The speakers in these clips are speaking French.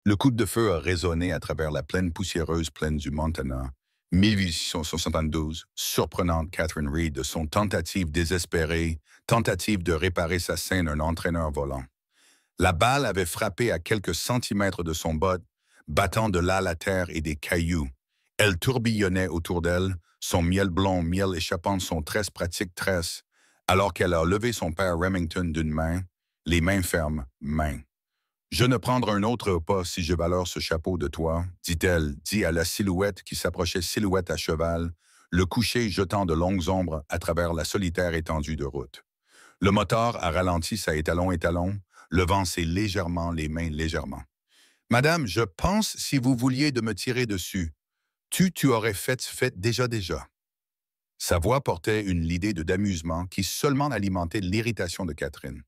Le coup de feu a résonné à travers la plaine poussiéreuse plaine du Montana. 1872, surprenante Catherine Reed de son tentative désespérée, tentative de réparer sa scène un entraîneur volant. La balle avait frappé à quelques centimètres de son botte, battant de là la terre et des cailloux. Elle tourbillonnait autour d'elle, son miel blond, miel échappant de son tresse pratique tresse, alors qu'elle a levé son père Remington d'une main, les mains fermes, main. Je ne prendrai un autre pas si je valore ce chapeau de toi, dit-elle, dit à la silhouette qui s'approchait silhouette à cheval, le coucher jetant de longues ombres à travers la solitaire étendue de route. Le moteur a ralenti sa étalon, levant ses légèrement les mains légèrement. Madame, je pense si vous vouliez de me tirer dessus. Tu aurais fait déjà. Sa voix portait une idée d'amusement qui seulement alimentait l'irritation de Catherine.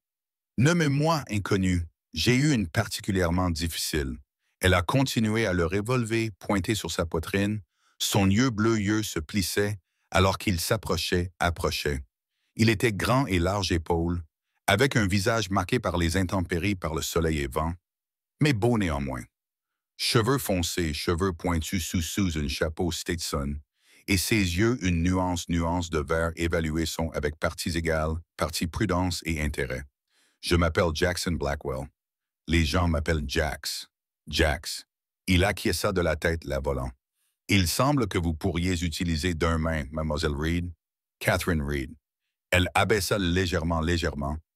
Nommez-moi inconnu. J'ai eu une particulièrement difficile. Elle a continué à le revolver, pointé sur sa poitrine. Son yeux bleu yeux se plissait alors qu'il approchait. Il était grand et large épaules, avec un visage marqué par les intempéries par le soleil et vent, mais beau néanmoins. Cheveux foncés, cheveux pointus sous un chapeau Stetson, et ses yeux une nuance de vert évalués sont avec parties égales, parties prudence et intérêt. Je m'appelle Jackson Blackwell. Les gens m'appellent Jax. Jax. Il acquiesça de la tête, la volant. Il semble que vous pourriez utiliser d'un main, Mademoiselle Reed. Catherine Reed. Elle abaissa légèrement,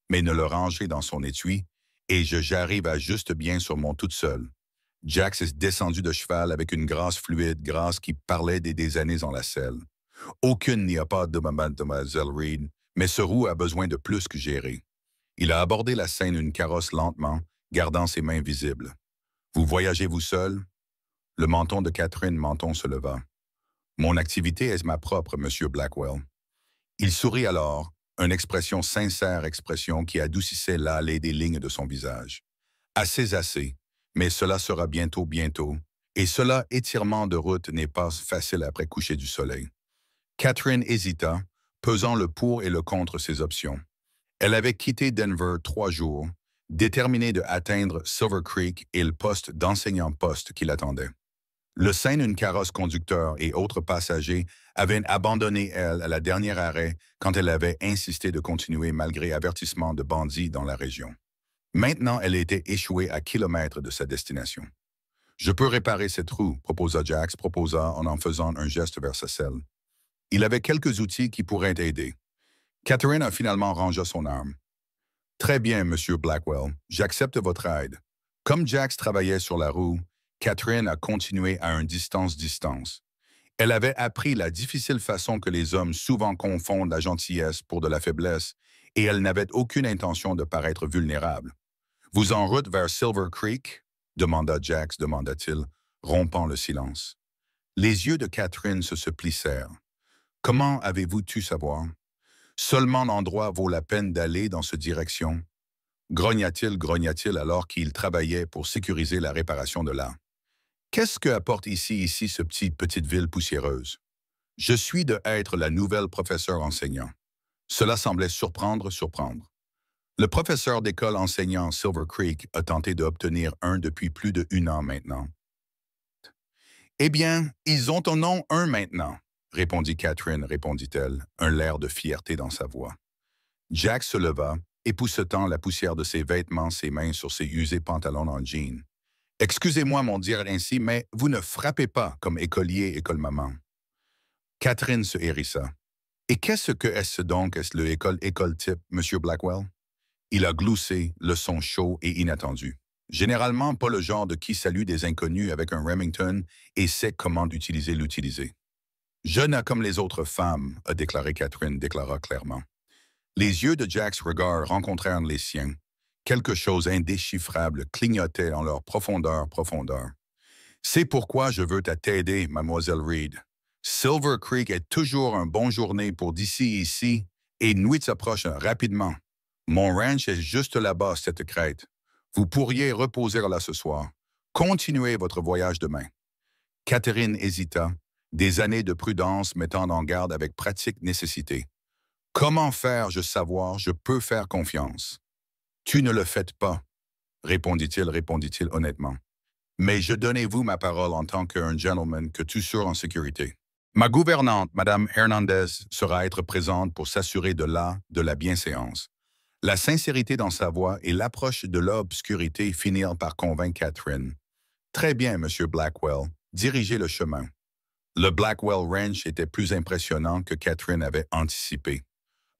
mais ne le rangeait dans son étui, et j'arrive à juste bien sur mon toute seule. Jax est descendu de cheval avec une grâce fluide, grâce qui parlait des années en la selle. Aucune n'y a pas de Mademoiselle Reed, mais ce roux a besoin de plus que gérer. Il a abordé la scène une carrosse lentement, gardant ses mains visibles. Vous voyagez-vous seul? Le menton de Catherine Menton se leva. Mon activité est ma propre, Monsieur Blackwell. Il sourit alors, une expression sincère expression qui adoucissait l'allée des lignes de son visage. Assez, mais cela sera bientôt, et cela étirement de route n'est pas facile après coucher du soleil. Catherine hésita, pesant le pour et le contre ses options. Elle avait quitté Denver 3 jours, déterminée de atteindre Silver Creek et le poste d'enseignant-poste qui l'attendait. Le sein d'une carrosse conducteur et autres passagers avaient abandonné elle à la dernière arrêt quand elle avait insisté de continuer malgré avertissement de bandits dans la région. Maintenant, elle était échouée à kilomètres de sa destination. « Je peux réparer cette roue », proposa Jax, en faisant un geste vers sa selle. Il avait quelques outils qui pourraient aider. Catherine a finalement rangé son arme. « Très bien, Monsieur Blackwell, j'accepte votre aide. » Comme Jax travaillait sur la roue, Catherine a continué à une distance. Elle avait appris la difficile façon que les hommes souvent confondent la gentillesse pour de la faiblesse, et elle n'avait aucune intention de paraître vulnérable. « Vous en route vers Silver Creek? » demanda Jax, demanda-t-il, rompant le silence. Les yeux de Catherine se plissèrent. « Comment avez-vous pu savoir? Seulement l'endroit vaut la peine d'aller dans cette direction. » Grogna-t-il alors qu'il travaillait pour sécuriser la réparation de là. Qu'est-ce que apporte ici ce petite ville poussiéreuse? Je suis de être la nouvelle professeure enseignant. Cela semblait surprendre. Le professeur d'école enseignant Silver Creek a tenté d'obtenir un depuis plus d'1 an maintenant. Eh bien, ils ont un nom un maintenant, répondit Catherine, répondit-elle, un air de fierté dans sa voix. Jack se leva, époussetant la poussière de ses vêtements, ses mains sur ses usés pantalons en jean. Excusez-moi mon dire ainsi, mais vous ne frappez pas comme écolier, école-maman. Catherine se hérissa. Et qu'est-ce que est-ce donc, est-ce le école type, Monsieur Blackwell? Il a gloussé, le son chaud et inattendu. Généralement pas le genre de qui salue des inconnus avec un Remington et sait comment l'utiliser. Jeune comme les autres femmes, a déclaré Catherine, déclara clairement. Les yeux de Jack's regard rencontrèrent les siens. Quelque chose indéchiffrable clignotait en leur profondeur. C'est pourquoi je veux t'aider, Mademoiselle Reed. Silver Creek est toujours une bonne journée pour d'ici ici, et nuit s'approche rapidement. Mon ranch est juste là-bas, cette crête. Vous pourriez reposer là ce soir. Continuez votre voyage demain. Catherine hésita, des années de prudence mettant en garde avec pratique nécessité. Comment faire, je peux faire confiance. Tu ne le fais pas, répondit-il honnêtement. Mais je donnez-vous ma parole en tant qu'un gentleman que tout sera en sécurité. Ma gouvernante, Madame Hernandez, sera être présente pour s'assurer de la bienséance. La sincérité dans sa voix et l'approche de l'obscurité finirent par convaincre Catherine. Très bien, Monsieur Blackwell, dirigez le chemin. Le Blackwell Ranch était plus impressionnant que Catherine avait anticipé.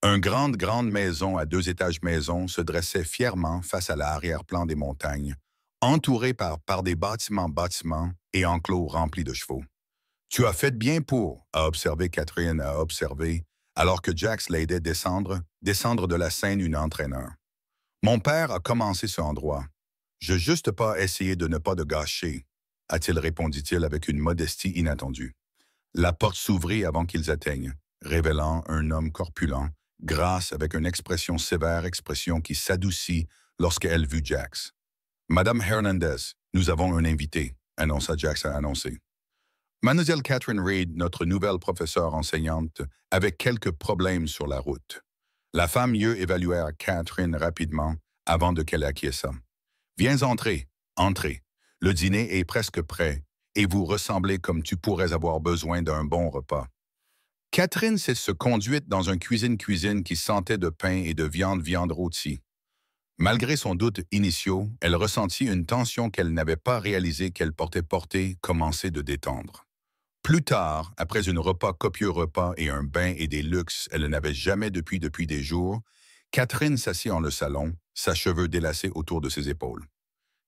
Une grande maison à 2 étages maison se dressait fièrement face à l'arrière-plan des montagnes, entourée par des bâtiments et enclos remplis de chevaux. Tu as fait bien pour, a observé Catherine, a observé, alors que Jax l'aidait descendre de la scène une entraîneur. Mon père a commencé ce endroit. Je juste pas essayé de ne pas de gâcher, a-t-il répondit-il avec une modestie inattendue. La porte s'ouvrit avant qu'ils atteignent, révélant un homme corpulent, grasse avec une expression sévère, expression qui s'adoucit lorsqu'elle vit Jax. Madame Hernandez, nous avons un invité, annonça Jax à annoncer. Mademoiselle Catherine Reed, notre nouvelle professeure enseignante, avait quelques problèmes sur la route. La femme mieux évaluèrent Catherine rapidement avant de qu'elle acquiesçât. Viens entrer, entrez. Le dîner est presque prêt et vous ressemblez comme tu pourrais avoir besoin d'un bon repas. Catherine s'est se conduite dans une cuisine qui sentait de pain et de viande rôtie. Malgré son doute initiaux, elle ressentit une tension qu'elle n'avait pas réalisé qu'elle portait commencer de détendre. Plus tard, après copieux repas et un bain et des luxes elle n'avait jamais depuis des jours, Catherine s'assit en le salon, sa cheveux délacés autour de ses épaules.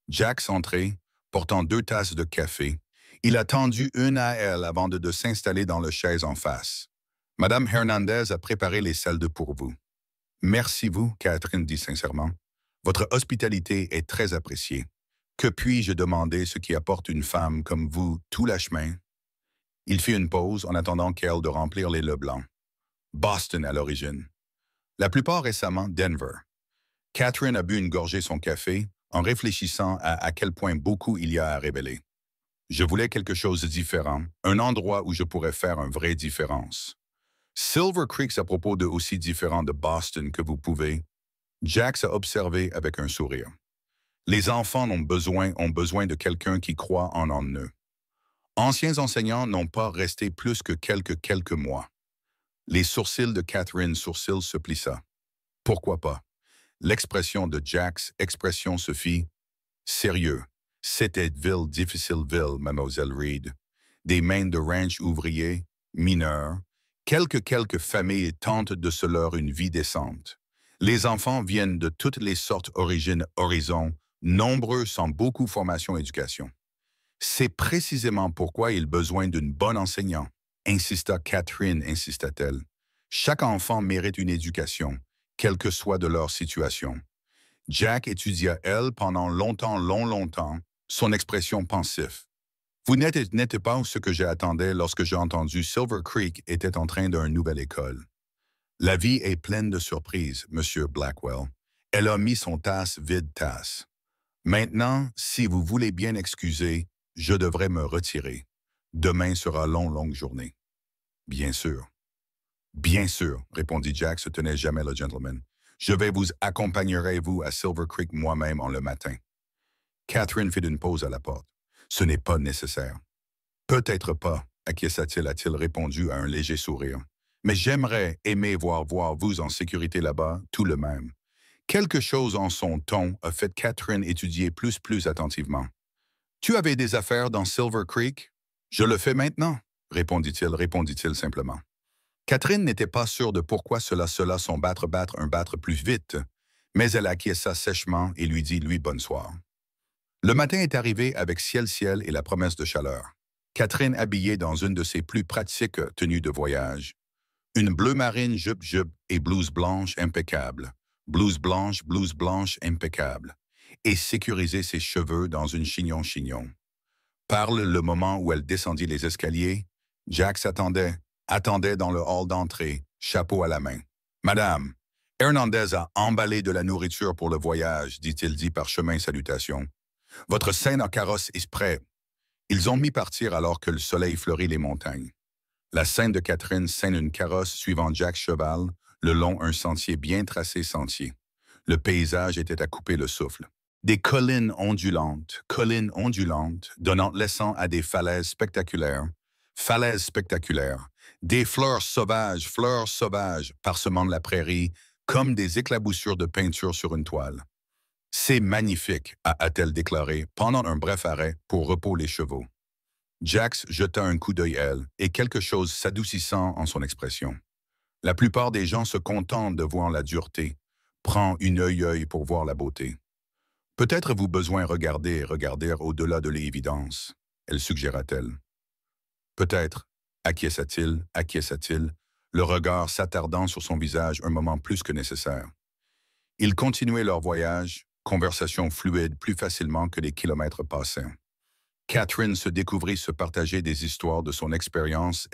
Jax entrait, portant 2 tasses de café. Il a tendu une à elle avant de s'installer dans le chaise en face. Madame Hernandez a préparé les salades pour vous. Merci vous, Catherine dit sincèrement. Votre hospitalité est très appréciée. Que puis-je demander ce qui apporte une femme comme vous tout la chemin? Il fit une pause en attendant qu'elle de remplir les le blancs. Boston à l'origine. La plupart récemment, Denver. Catherine a bu une gorgée son café en réfléchissant à quel point beaucoup il y a à révéler. Je voulais quelque chose de différent, un endroit où je pourrais faire une vraie différence. Silver Creek à propos de aussi différent de Boston que vous pouvez. Jax a observé avec un sourire. Les enfants ont besoin de quelqu'un qui croit en eux. Anciens enseignants n'ont pas resté plus que quelques mois. Les sourcils de Catherine se plissa. Pourquoi pas? L'expression de Jax, expression se fit. Sérieux, c'était difficile ville, mademoiselle Reed. Des mains de ranch ouvriers, mineurs, quelques familles tentent de se leur une vie décente. Les enfants viennent de toutes les sortes origines horizons, nombreux sans beaucoup formation éducation. C'est précisément pourquoi il a besoin d'une bonne enseignante, insista Catherine, insista-t-elle. Chaque enfant mérite une éducation, quelle que soit de leur situation. Jack étudia elle pendant longtemps, son expression pensif. Vous n'êtes pas ce que j'attendais lorsque j'ai entendu Silver Creek était en train d'une nouvelle école. La vie est pleine de surprises, Monsieur Blackwell. Elle a mis son tasse. Maintenant, si vous voulez bien excuser, je devrais me retirer. Demain sera longue journée. Bien sûr. Bien sûr, répondit Jack, se tenait jamais le gentleman. Je vais vous accompagnerez-vous à Silver Creek moi-même en le matin. Catherine fit une pause à la porte. Ce n'est pas nécessaire. Peut-être pas, acquiesça-t-il, a-t-il répondu à un léger sourire. Mais j'aimerais aimer voir vous en sécurité là-bas, tout le même. Quelque chose en son ton a fait Catherine étudier plus attentivement. Tu avais des affaires dans Silver Creek? Je le fais maintenant, répondit-il simplement. Catherine n'était pas sûre de pourquoi cela son battre plus vite, mais elle acquiesça sèchement et lui dit bonsoir. Le matin est arrivé avec ciel et la promesse de chaleur. Catherine habillée dans une de ses plus pratiques tenues de voyage. Une bleu marine jupe et blouse blanche impeccable. Blouse blanche impeccable. Et sécuriser ses cheveux dans une chignon. Parle le moment où elle descendit les escaliers. Jax attendait dans le hall d'entrée, chapeau à la main. « Madame, Hernandez a emballé de la nourriture pour le voyage, dit-il par chemin salutation. Votre scène en carrosse est prêt. » Ils ont mis partir alors que le soleil fleurit les montagnes. La scène de Catherine scène une carrosse suivant Jack cheval, le long un sentier bien tracé sentier. Le paysage était à couper le souffle. Des collines ondulantes, donnant laissant à des falaises spectaculaires, des fleurs sauvages, parsemant la prairie, comme des éclaboussures de peinture sur une toile. C'est magnifique, a-t-elle déclaré, pendant un bref arrêt pour repos les chevaux. Jax jeta un coup d'œil à elle, et quelque chose s'adoucissant en son expression. La plupart des gens se contentent de voir la dureté. Prends une œil pour voir la beauté. Peut-être avez-vous besoin regarder au-delà de l'évidence, elle suggéra-t-elle. Peut-être, acquiesça-t-il, le regard s'attardant sur son visage un moment plus que nécessaire. Ils continuaient leur voyage, conversation fluide plus facilement que les kilomètres passés. Catherine se découvrit se partager des histoires de son expérience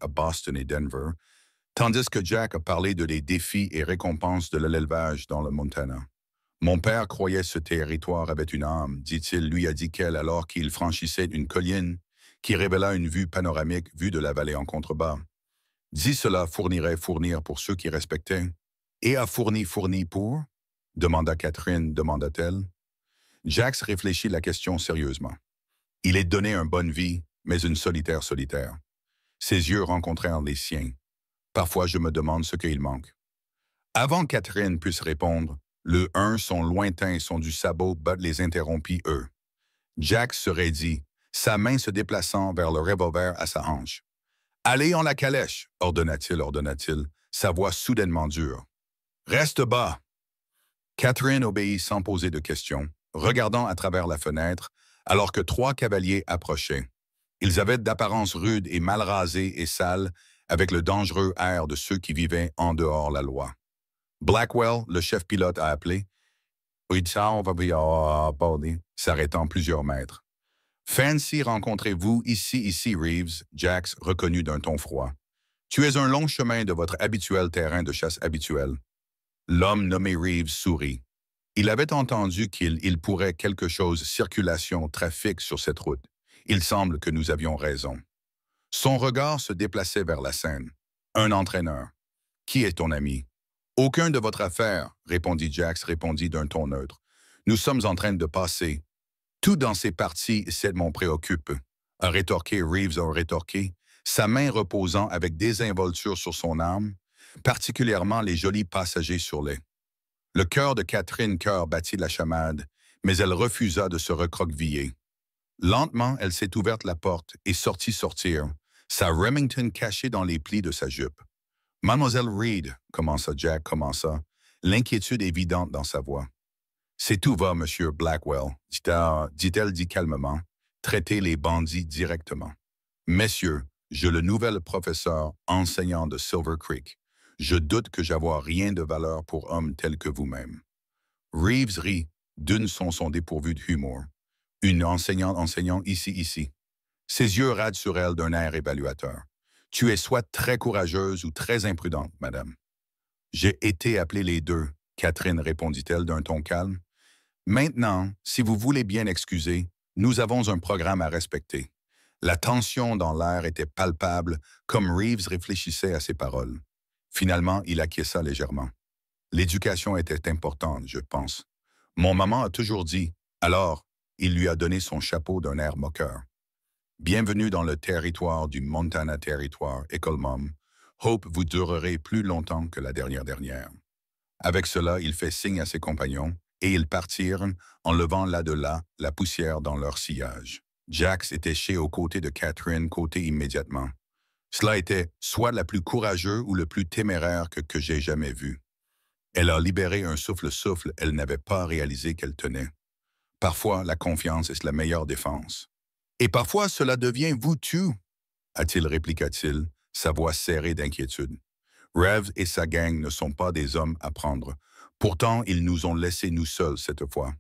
à Boston et Denver, tandis que Jack a parlé de les défis et récompenses de l'élevage dans le Montana. Mon père croyait ce territoire avait une âme, dit-il, lui a dit qu'elle alors qu'il franchissait une colline qui révéla une vue panoramique vue de la vallée en contrebas. Dit cela fournir pour ceux qui respectaient. Et a fourni pour? Demanda Catherine, demanda-t-elle. Jax réfléchit la question sérieusement. Il est donné une bonne vie, mais une solitaire. Ses yeux rencontrèrent les siens. Parfois, je me demande ce qu'il manque. Avant que Catherine puisse répondre, le un sont lointains, sont du sabot, but les interrompit eux. Jack se raidit, sa main se déplaçant vers le revolver à sa hanche. « Allez en la calèche, ordonna-t-il, sa voix soudainement dure. « Reste bas. » Catherine obéit sans poser de questions, regardant à travers la fenêtre, alors que 3 cavaliers approchaient. Ils avaient d'apparence rude et mal rasés et sales, avec le dangereux air de ceux qui vivaient en dehors la loi. Blackwell, le chef pilote, a appelé. S'arrêtant plusieurs mètres. Fancy, rencontrez-vous ici, Reeves, Jax reconnut d'un ton froid. Tu es un long chemin de votre habituel terrain de chasse habituel. L'homme nommé Reeves sourit. Il avait entendu qu'il pourrait quelque chose trafic sur cette route. Il semble que nous avions raison. Son regard se déplaçait vers la scène. Un entraîneur. Qui est ton ami? Aucun de votre affaire, répondit Jax, d'un ton neutre. Nous sommes en train de passer. Tout dans ces parties, c'est mon préoccupe. A rétorqué Reeves, sa main reposant avec désinvolture sur son arme, particulièrement les jolis passagers sur les. Le cœur de Catherine battit la chamade, mais elle refusa de se recroqueviller. Lentement, elle s'est ouverte la porte et sortir, sa Remington cachée dans les plis de sa jupe. « Mademoiselle Reed, Jack commença, l'inquiétude évidente dans sa voix. « C'est tout va, Monsieur Blackwell, dit-elle calmement, traitez les bandits directement. Messieurs, je le nouvel professeur enseignant de Silver Creek. Je doute que j'avoir rien de valeur pour homme tel que vous-même. » Reeves rit, d'une son dépourvu d'humour. Une enseignant ici. Ses yeux radent sur elle d'un air évaluateur. Tu es soit très courageuse ou très imprudente, madame. J'ai été appelée les deux, Catherine répondit-elle d'un ton calme. Maintenant, si vous voulez bien excuser, nous avons un programme à respecter. La tension dans l'air était palpable, comme Reeves réfléchissait à ses paroles. Finalement, il acquiesça légèrement. L'éducation était importante, je pense. Mon maman a toujours dit, alors, il lui a donné son chapeau d'un air moqueur. Bienvenue dans le territoire du Montana Territoire, École Mom. Hope vous durerez plus longtemps que la dernière. Avec cela, il fait signe à ses compagnons, et ils partirent en levant là de là la poussière dans leur sillage. Jax était aux côtés de Catherine, immédiatement. Cela était soit la plus courageuse ou le plus téméraire que j'ai jamais vu. Elle a libéré un souffle, elle n'avait pas réalisé qu'elle tenait. Parfois, la confiance est la meilleure défense. « Et parfois, cela devient vous-tu, répliqua-t-il, sa voix serrée d'inquiétude. Rev et sa gang ne sont pas des hommes à prendre. Pourtant, ils nous ont laissés nous seuls cette fois. »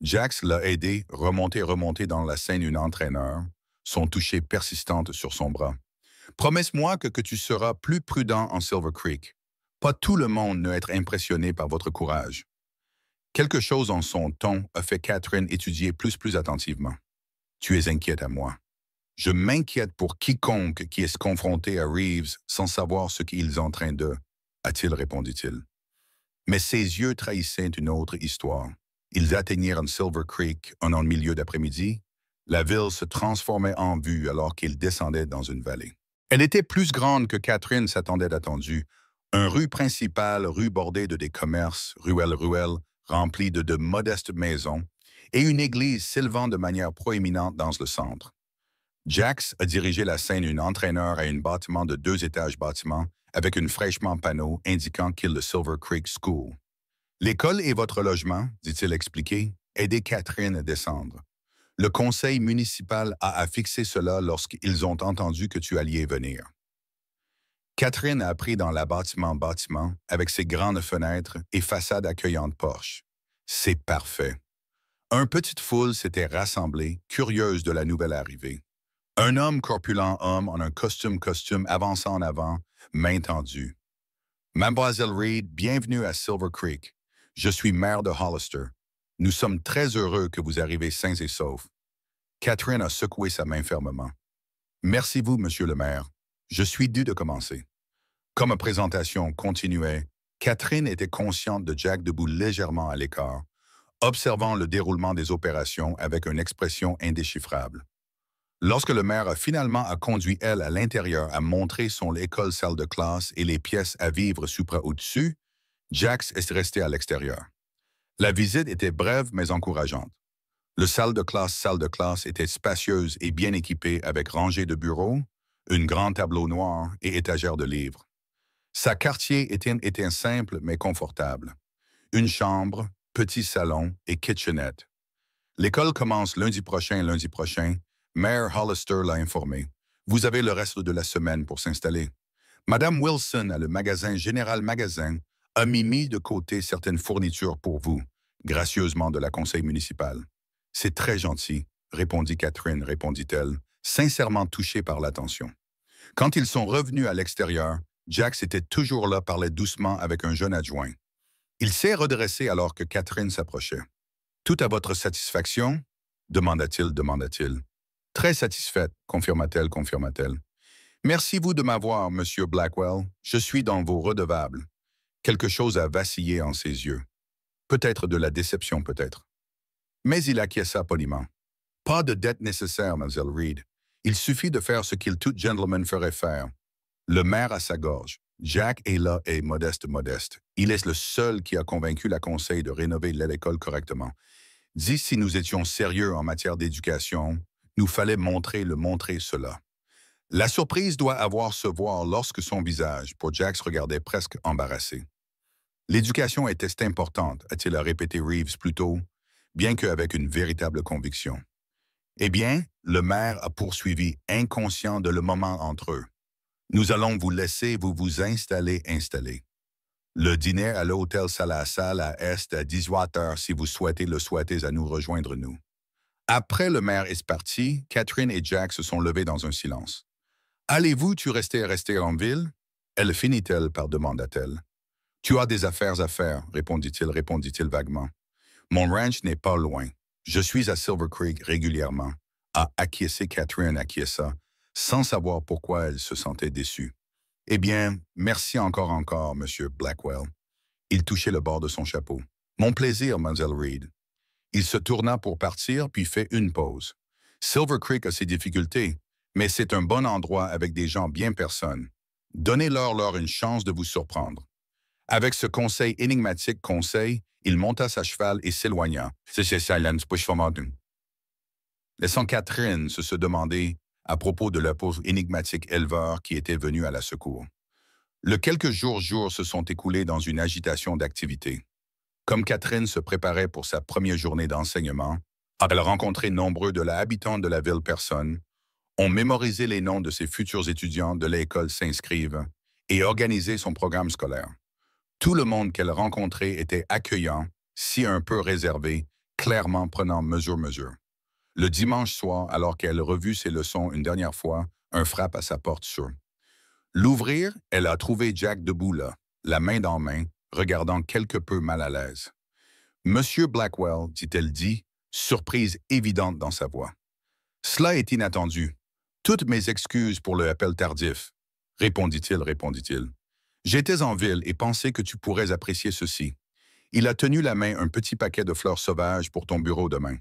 Jax l'a aidé, remonter dans la scène une entraîneur, son toucher persistante sur son bras. « Promesse-moi que tu seras plus prudent en Silver Creek. Pas tout le monde ne être impressionné par votre courage. » Quelque chose en son ton a fait Catherine étudier plus attentivement. « Tu es inquiète à moi. Je m'inquiète pour quiconque qui est confronté à Reeves sans savoir ce qu'il est en train de, a-t-il répondit-il. Mais ses yeux trahissaient une autre histoire. Ils atteignirent Silver Creek en milieu d'après-midi. La ville se transformait en vue alors qu'ils descendaient dans une vallée. Elle était plus grande que Catherine s'attendait attendu. Une rue principale, rue bordée de des commerces, ruelle, remplie de modestes maisons, et une église s'élevant de manière proéminente dans le centre. Jax a dirigé la scène un entraîneur à un bâtiment de 2 étages bâtiment avec un fraîchement panneau indiquant qu'il est le Silver Creek School. L'école et votre logement, dit-il expliqué, aidez Catherine à descendre. Le conseil municipal a affixé cela lorsqu'ils ont entendu que tu alliais venir. Catherine a appris dans la bâtiment avec ses grandes fenêtres et façades accueillantes porches. C'est parfait. Une petite foule s'était rassemblée, curieuse de la nouvelle arrivée. Un homme corpulent homme en un costume avançant en avant, main tendue. Mademoiselle Reed, bienvenue à Silver Creek. Je suis maire de Hollister. Nous sommes très heureux que vous arrivez sains et saufs. Catherine a secoué sa main fermement. Merci vous, monsieur le maire. Je suis dû de commencer. Comme la présentation continuait, Catherine était consciente de Jack debout légèrement à l'écart, observant le déroulement des opérations avec une expression indéchiffrable. Lorsque le maire a finalement conduit elle à l'intérieur à montrer son école-salle de classe et les pièces à vivre au-dessus, Jax est resté à l'extérieur. La visite était brève mais encourageante. Le salle de classe était spacieuse et bien équipée avec rangées de bureaux, un grand tableau noir et étagères de livres. Sa quartier était simple mais confortable. Une chambre, petit salon et kitchenette. L'école commence lundi prochain, Maire Hollister l'a informé. Vous avez le reste de la semaine pour s'installer. Madame Wilson à le magasin Général Magasin a mis de côté certaines fournitures pour vous, gracieusement de la conseil municipal. C'est très gentil, répondit Catherine, répondit-elle, sincèrement touchée par l'attention. Quand ils sont revenus à l'extérieur, Jax était toujours là, parlait doucement avec un jeune adjoint. Il s'est redressé alors que Catherine s'approchait. Tout à votre satisfaction? demanda-t-il. Très satisfaite, confirma-t-elle. Merci vous de m'avoir, Monsieur Blackwell. Je suis dans vos redevables. Quelque chose a vacillé en ses yeux. Peut-être de la déception, peut-être. Mais il acquiesça poliment. Pas de dette nécessaire, Mademoiselle Reed. Il suffit de faire ce qu'il tout gentleman ferait faire. Le maire à sa gorge. Jack est là et modeste. Il est le seul qui a convaincu la conseil de rénover l'école correctement. Dis si nous étions sérieux en matière d'éducation, nous fallait montrer cela. La surprise doit avoir se voir lorsque son visage, pour Jax, regardait presque embarrassé. L'éducation était importante, a-t-il répété Reeves plus tôt, bien qu'avec une véritable conviction. Eh bien, le maire a poursuivi, inconscient de le moment entre eux. Nous allons vous laisser vous installer. Le dîner à l'hôtel Salle à Est à 18h si vous souhaitez à nous rejoindre nous. Après le maire est parti, Catherine et Jack se sont levés dans un silence. Allez-vous rester en ville? Elle finit-elle par demanda-t-elle. Tu as des affaires à faire, répondit-il vaguement. Mon ranch n'est pas loin. Je suis à Silver Creek régulièrement. A acquiescé Catherine acquiesça, sans savoir pourquoi elle se sentait déçue. Eh bien, merci encore, Monsieur Blackwell. Il touchait le bord de son chapeau. Mon plaisir, Mademoiselle Reed. Il se tourna pour partir, puis fait une pause. Silver Creek a ses difficultés, mais c'est un bon endroit avec des gens bien personnes. Donnez-leur une chance de vous surprendre. Avec ce conseil énigmatique il monta sa cheval et s'éloigna. Laissant Catherine se demander à propos de la pauvre énigmatique éleveur qui était venu à la secours. Les quelques jours se sont écoulés dans une agitation d'activité. Comme Catherine se préparait pour sa première journée d'enseignement, elle a rencontré nombreux de l'habitant de la ville personnes, ont mémorisé les noms de ses futurs étudiants de l'école s'inscrivent et organisé son programme scolaire. Tout le monde qu'elle rencontrait était accueillant, si un peu réservé, clairement prenant mesure. Le dimanche soir, alors qu'elle revut ses leçons une dernière fois, un frappe à sa porte sur. L'ouvrir, elle a trouvé Jack debout là, la main dans main, regardant quelque peu mal à l'aise. « Monsieur Blackwell, dit-elle, surprise évidente dans sa voix. « Cela est inattendu. Toutes mes excuses pour le appel tardif. » répondit-il. « J'étais en ville et pensais que tu pourrais apprécier ceci. Il a tenu la main un petit paquet de fleurs sauvages pour ton bureau demain.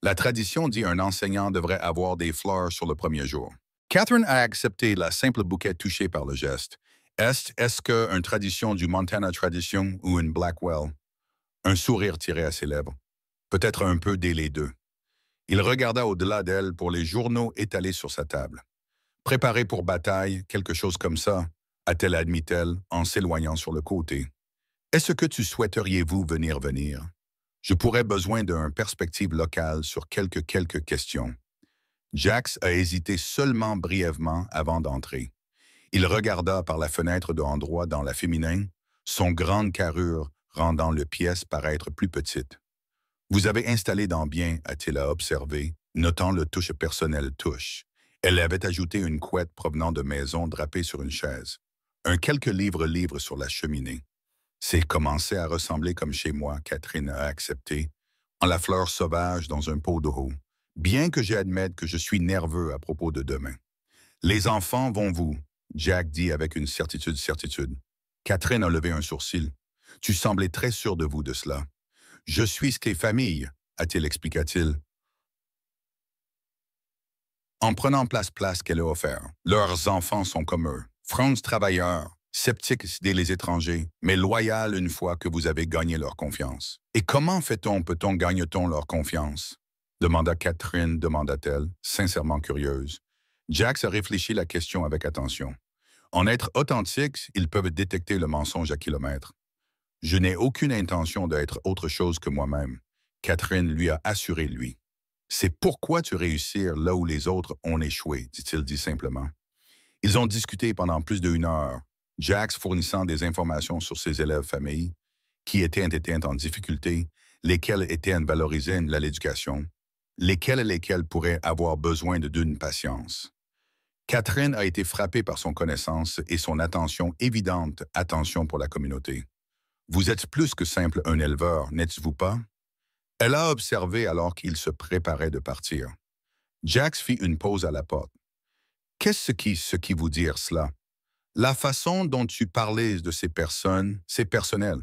La tradition dit qu'un enseignant devrait avoir des fleurs sur le premier jour. Catherine a accepté la simple bouquet touché par le geste. Est-ce qu'une tradition du Montana Tradition ou une Blackwell? Un sourire tiré à ses lèvres. Peut-être un peu des les deux. Il regarda au-delà d'elle pour les journaux étalés sur sa table. Préparé pour bataille, quelque chose comme ça, a-t-elle admis-elle en s'éloignant sur le côté. Est-ce que tu souhaiteriez-vous venir? Je pourrais besoin d'une perspective locale sur quelques questions. Jax a hésité seulement brièvement avant d'entrer. Il regarda par la fenêtre de endroit dans la féminin, son grande carrure rendant le pièce paraître plus petite. Vous avez installé dans bien, a-t-il observé, notant le touche personnel touche. Elle avait ajouté une couette provenant de maison drapée sur une chaise. Un quelques livres sur la cheminée. C'est commencé à ressembler comme chez moi, Catherine a accepté, en la fleur sauvage dans un pot d'eau, bien que j'admette que je suis nerveux à propos de demain. Les enfants vont vous, Jack dit avec une certitude. Catherine a levé un sourcil. Tu semblais très sûr de vous de cela. Je suis ce qu'est famille, a-t-il expliqua-t-il. En prenant place qu'elle a offert. Leurs enfants sont comme eux, francs travailleurs, sceptiques dès les étrangers, mais loyaux une fois que vous avez gagné leur confiance. Et comment peut-on gagne-t-on leur confiance? Demanda Catherine, demanda-t-elle, sincèrement curieuse. Jax a réfléchi la question avec attention. En être authentique, ils peuvent détecter le mensonge à kilomètres. Je n'ai aucune intention d'être autre chose que moi-même. Catherine lui a assuré, lui. C'est pourquoi tu réussis là où les autres ont échoué, dit-il simplement. Ils ont discuté pendant plus d'1 heure, Jax fournissant des informations sur ses élèves familles, qui étaient en difficulté, lesquels étaient valorisés à l'éducation, lesquels pourraient avoir besoin d'une patience. Catherine a été frappée par son connaissance et son évidente attention pour la communauté. Vous êtes plus que simple un éleveur, n'êtes-vous pas? Elle a observé alors qu'il se préparait de partir. Jax fit une pause à la porte. Qu'est-ce qui vous dit cela? La façon dont tu parlais de ces personnes, c'est personnel.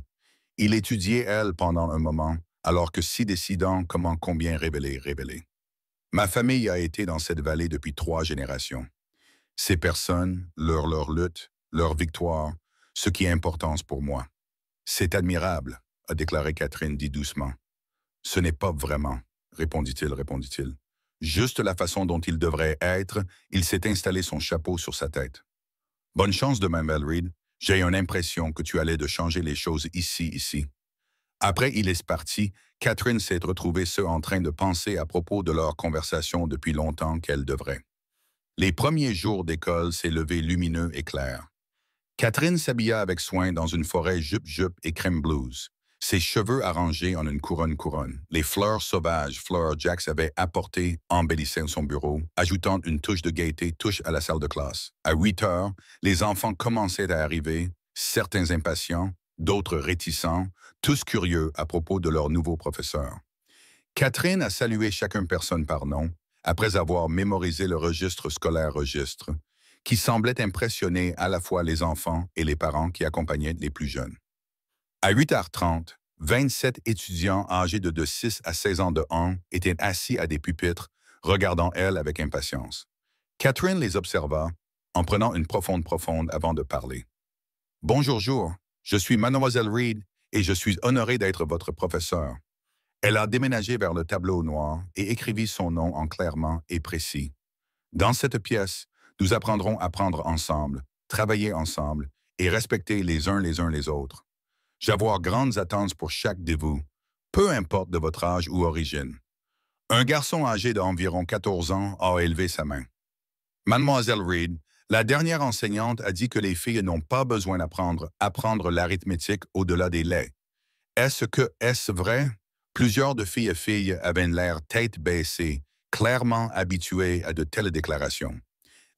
Il étudiait elle pendant un moment, alors que si décidant combien révéler. Ma famille a été dans cette vallée depuis 3 générations. Ces personnes, leur lutte, leur victoire, ce qui est important pour moi. C'est admirable, a déclaré Catherine dit doucement. Ce n'est pas vraiment, répondit-il. Juste la façon dont il devrait être, il s'est installé son chapeau sur sa tête. Bonne chance demain, Reed. J'ai une impression que tu allais de changer les choses ici. Après il est parti, Catherine s'est retrouvée en train de penser à propos de leur conversation depuis longtemps qu'elle devrait. Les premiers jours d'école s'est levé lumineux et clair. Catherine s'habilla avec soin dans une forêt jupe et crème blouse. Ses cheveux arrangés en une couronne. Les fleurs sauvages, Jax avait apportées, embellissaient son bureau, ajoutant une touche de gaieté, touche à la salle de classe. À 8 heures, les enfants commençaient à arriver, certains impatients, d'autres réticents, tous curieux à propos de leur nouveau professeur. Catherine a salué chacune personne par nom, après avoir mémorisé le registre scolaire qui semblait impressionner à la fois les enfants et les parents qui accompagnaient les plus jeunes. À 8h30, 27 étudiants âgés de 6 à 16 ans de étaient assis à des pupitres, regardant elle avec impatience. Catherine les observa, en prenant une profonde avant de parler. « Bonjour, je suis Mademoiselle Reed et je suis honorée d'être votre professeur. » Elle a déménagé vers le tableau noir et écrivit son nom en clairement et précis. « Dans cette pièce, nous apprendrons à apprendre ensemble, travailler ensemble et respecter les uns les autres. J'avoir grandes attentes pour chaque de vous, peu importe de votre âge ou origine. » Un garçon âgé d'environ 14 ans a élevé sa main. « Mademoiselle Reed, la dernière enseignante a dit que les filles n'ont pas besoin d'apprendre l'arithmétique au-delà des laits. Est-ce vrai? » Plusieurs de filles avaient l'air tête baissée, clairement habituées à de telles déclarations.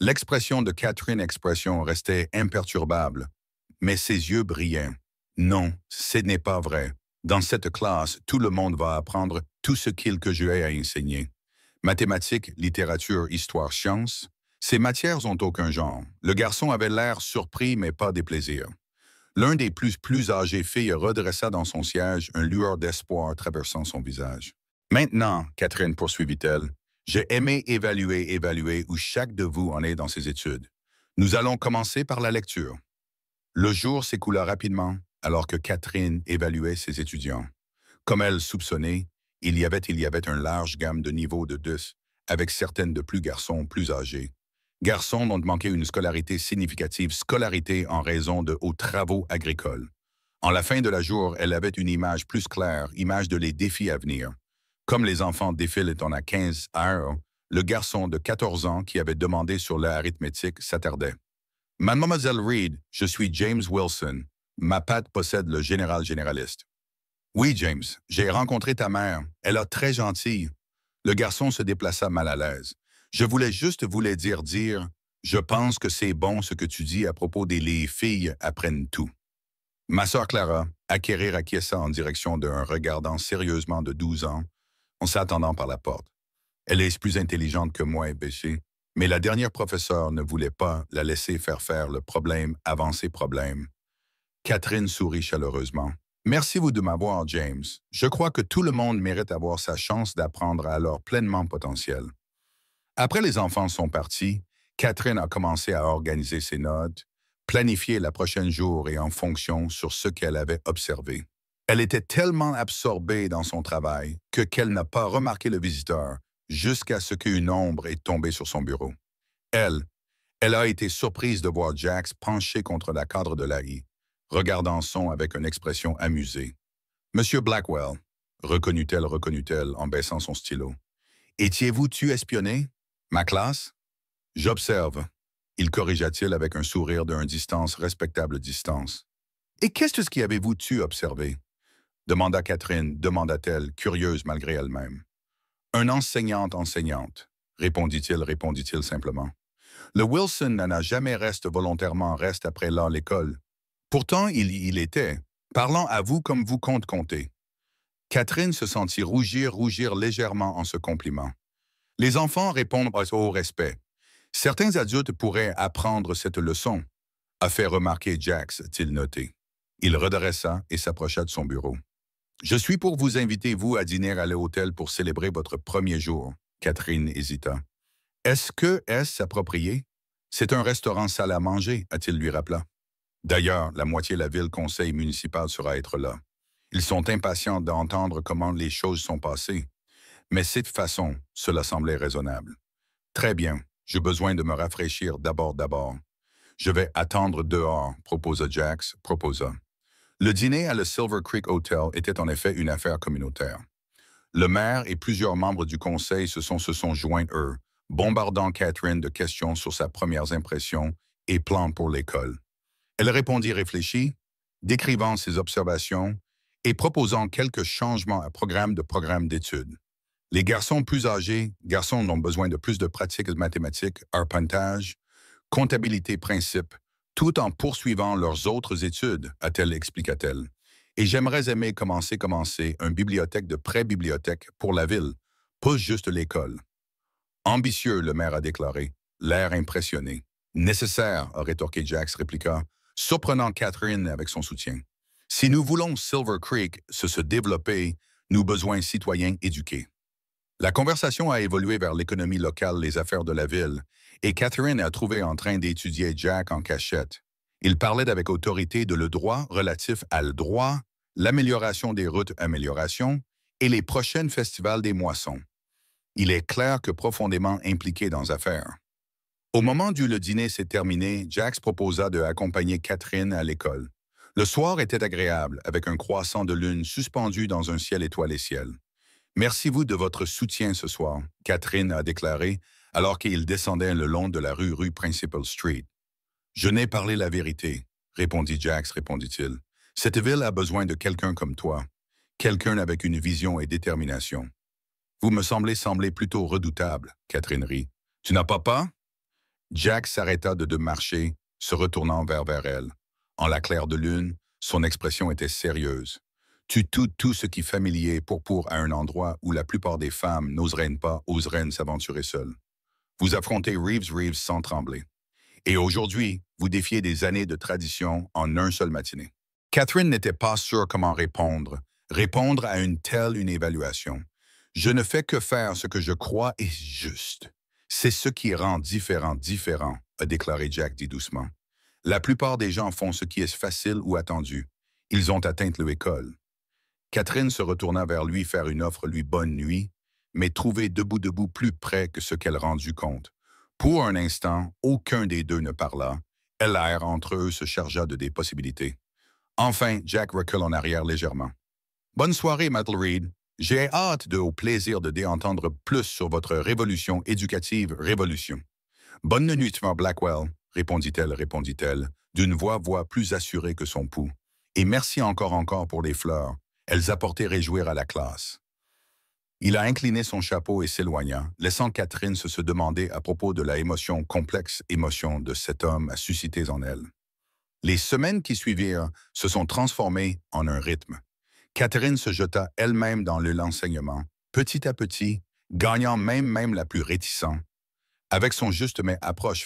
L'expression de Catherine restait imperturbable, mais ses yeux brillaient. Non, ce n'est pas vrai. Dans cette classe, tout le monde va apprendre tout ce que j'ai à enseigner. Mathématiques, littérature, histoire, sciences, ces matières ont aucun genre. Le garçon avait l'air surpris, mais pas déplaisir. L'un des plus âgés filles redressa dans son siège, un lueur d'espoir traversant son visage. Maintenant, Catherine poursuivit-elle, j'ai aimé évaluer où chaque de vous en est dans ses études. Nous allons commencer par la lecture. Le jour s'écoula rapidement alors que Catherine évaluait ses étudiants. Comme elle soupçonnait, il y avait une large gamme de niveaux de 10, avec certaines de plus garçons plus âgés. Garçons dont manquait une scolarité significative, scolarité en raison de hauts travaux agricoles. En la fin de la jour, elle avait une image plus claire, image de les défis à venir. Comme les enfants défilent étant à 15 heures, le garçon de 14 ans qui avait demandé sur l'arithmétique s'attardait. Mademoiselle Reed, je suis James Wilson. Ma patte possède le général généraliste. Oui, James, j'ai rencontré ta mère. Elle est très gentille. Le garçon se déplaça mal à l'aise. Je voulais juste vous le dire, je pense que c'est bon ce que tu dis à propos des les filles apprennent tout. Ma sœur Clara, acquiesça en direction d'un regardant sérieusement de 12 ans, en s'attendant par la porte. Elle est plus intelligente que moi et Béché, mais la dernière professeure ne voulait pas la laisser faire le problème avant ses problèmes. Catherine sourit chaleureusement. Merci vous de m'avoir, James. Je crois que tout le monde mérite avoir sa chance d'apprendre à leur pleinement potentiel. Après les enfants sont partis, Catherine a commencé à organiser ses notes, planifier la prochaine jour et en fonction sur ce qu'elle avait observé. Elle était tellement absorbée dans son travail qu'elle n'a pas remarqué le visiteur jusqu'à ce qu'une ombre est tombée sur son bureau. Elle a été surprise de voir Jax penché contre la cadre de la haie, regardant son avec une expression amusée. « Monsieur Blackwell, reconnut-elle en baissant son stylo. Étiez-vous-tu espionné? Ma classe? J'observe. Il corrigea-t-il avec un sourire d'une respectable distance. Et qu'est-ce que avez-vous-tu observé? Demanda Catherine, demanda-t-elle, curieuse malgré elle-même. Un enseignante, répondit-il simplement. Le Wilson n'a jamais volontairement après l'école. Pourtant, il était, parlant à vous comme vous comptez. Catherine se sentit rougir légèrement en ce compliment. Les enfants répondent au respect. Certains adultes pourraient apprendre cette leçon, a fait remarquer Jax, t-il noté. Il redressa et s'approcha de son bureau. Je suis pour vous inviter, vous, à dîner à l'hôtel pour célébrer votre premier jour. Catherine hésita. Est-ce approprié? C'est un restaurant salle à manger, a-t-il lui rappela. D'ailleurs, la moitié de la ville conseil municipal sera être là. Ils sont impatients d'entendre comment les choses sont passées. Mais cette façon, cela semblait raisonnable. Très bien, j'ai besoin de me rafraîchir d'abord. Je vais attendre dehors, proposa Jax. Le dîner à le Silver Creek Hotel était en effet une affaire communautaire. Le maire et plusieurs membres du conseil se sont joints eux, bombardant Catherine de questions sur ses premières impressions et plans pour l'école. Elle répondit réfléchie, décrivant ses observations et proposant quelques changements à programme d'études. Les garçons plus âgés, garçons ont besoin de plus de pratiques mathématiques, arpentage, comptabilité principe, tout en poursuivant leurs autres études, expliqua-t-elle. Et j'aimerais commencer une bibliothèque de pré-bibliothèque pour la ville, pas juste l'école. Ambitieux, le maire a déclaré, l'air impressionné. Nécessaire, a rétorqué Jax, répliqua, surprenant Catherine avec son soutien. Si nous voulons Silver Creek se développer, nous besoin citoyens éduqués. La conversation a évolué vers l'économie locale, les affaires de la ville, et Catherine a trouvé en train d'étudier Jack en cachette. Il parlait avec autorité de le droit relatif à le droit, l'amélioration des routes, et les prochains festivals des moissons. Il est clair que profondément impliqué dans les affaires. Au moment où le dîner s'est terminé, Jax proposa d'accompagner Catherine à l'école. Le soir était agréable, avec un croissant de lune suspendu dans un ciel étoilé ciel. Merci vous de votre soutien ce soir, Catherine a déclaré, alors qu'il descendait le long de la rue Principal Street. Je n'ai parlé la vérité, répondit Jax, répondit-il. Cette ville a besoin de quelqu'un comme toi, quelqu'un avec une vision et détermination. Vous me semblez plutôt redoutable, Catherine rit. Tu n'as pas? Jax s'arrêta de marcher, se retournant vers elle. En la claire de lune, son expression était sérieuse. Tout ce qui est familier pour à un endroit où la plupart des femmes n'oseraient pas, oseraient s'aventurer seules. Vous affrontez Reeves sans trembler. Et aujourd'hui, vous défiez des années de tradition en un seul matinée. Catherine n'était pas sûre comment répondre à une évaluation. Je ne fais que faire ce que je crois est juste. C'est ce qui rend différent, a déclaré Jack dit doucement. La plupart des gens font ce qui est facile ou attendu. Ils ont atteint l'école. Catherine se retourna vers lui faire une offre lui bonne nuit, mais trouver debout plus près que ce qu'elle rendut compte. Pour un instant, aucun des deux ne parla, et l'air entre eux se chargea de des possibilités. Enfin, Jack recule en arrière légèrement. « Bonne soirée, Madeline Reed. J'ai hâte au plaisir de d'entendre plus sur votre révolution éducative révolution. »« Bonne nuit, Mr. Blackwell, répondit-elle, d'une voix plus assurée que son pouls. « Et merci encore pour les fleurs. Elles apportaient réjouir à la classe. » Il a incliné son chapeau et s'éloigna, laissant Catherine se demander à propos de la complexe émotion de cet homme a suscité en elle. Les semaines qui suivirent se sont transformées en un rythme. Catherine se jeta elle-même dans l'enseignement, petit à petit, gagnant même la plus réticente. Avec son juste mais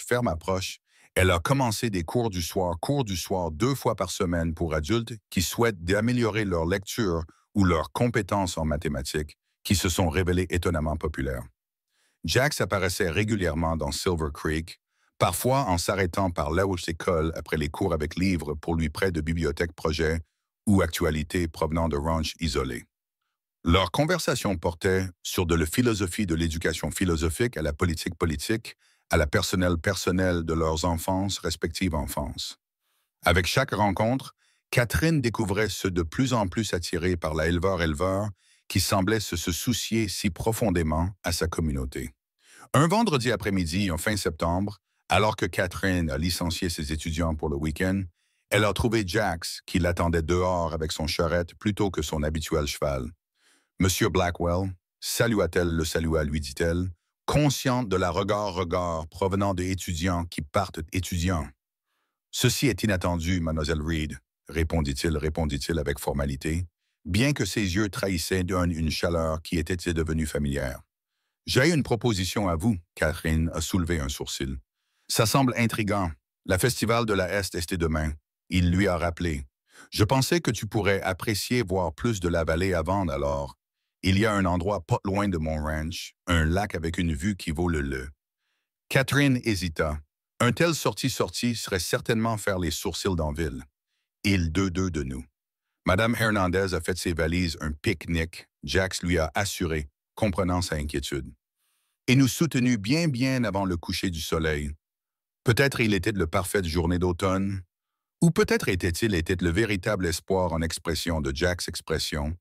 ferme approche, elle a commencé des cours du soir 2 fois par semaine pour adultes qui souhaitent d'améliorer leur lecture ou leurs compétences en mathématiques, qui se sont révélées étonnamment populaires. Jax apparaissait régulièrement dans Silver Creek, parfois en s'arrêtant par là où l'école après les cours avec livres pour lui près de bibliothèques projets ou actualités provenant de ranchs isolés. Leur conversation portait sur de la philosophie de l'éducation philosophique à la politique, à la personnelle de leurs respectives enfances. Avec chaque rencontre, Catherine découvrait ceux de plus en plus attirés par la éleveur qui semblait se soucier si profondément à sa communauté. Un vendredi après-midi, en fin septembre, alors que Catherine a licencié ses étudiants pour le week-end, elle a trouvé Jax qui l'attendait dehors avec son charrette plutôt que son habituel cheval. « Monsieur Blackwell, salua, lui dit-elle, consciente de la regard provenant des étudiants qui partent étudiants. « Ceci est inattendu, mademoiselle Reed, répondit-il avec formalité, bien que ses yeux trahissaient une chaleur qui était devenue familière. « J'ai une proposition à vous, » Catherine a soulevé un sourcil. « Ça semble intriguant. La festival de la Est est demain. » Il lui a rappelé. « Je pensais que tu pourrais apprécier voir plus de la vallée avant alors. Il y a un endroit pas loin de mon ranch, un lac avec une vue qui vaut le. » Catherine hésita. Un tel sortie serait certainement faire les sourcils d'Anville. Il deux de nous. Madame Hernandez a fait ses valises un pique-nique, Jax lui a assuré, comprenant sa inquiétude. Et nous soutenu bien avant le coucher du soleil. Peut-être il était de la parfaite journée d'automne, ou peut-être était-il le véritable espoir en expression de Jack's expression.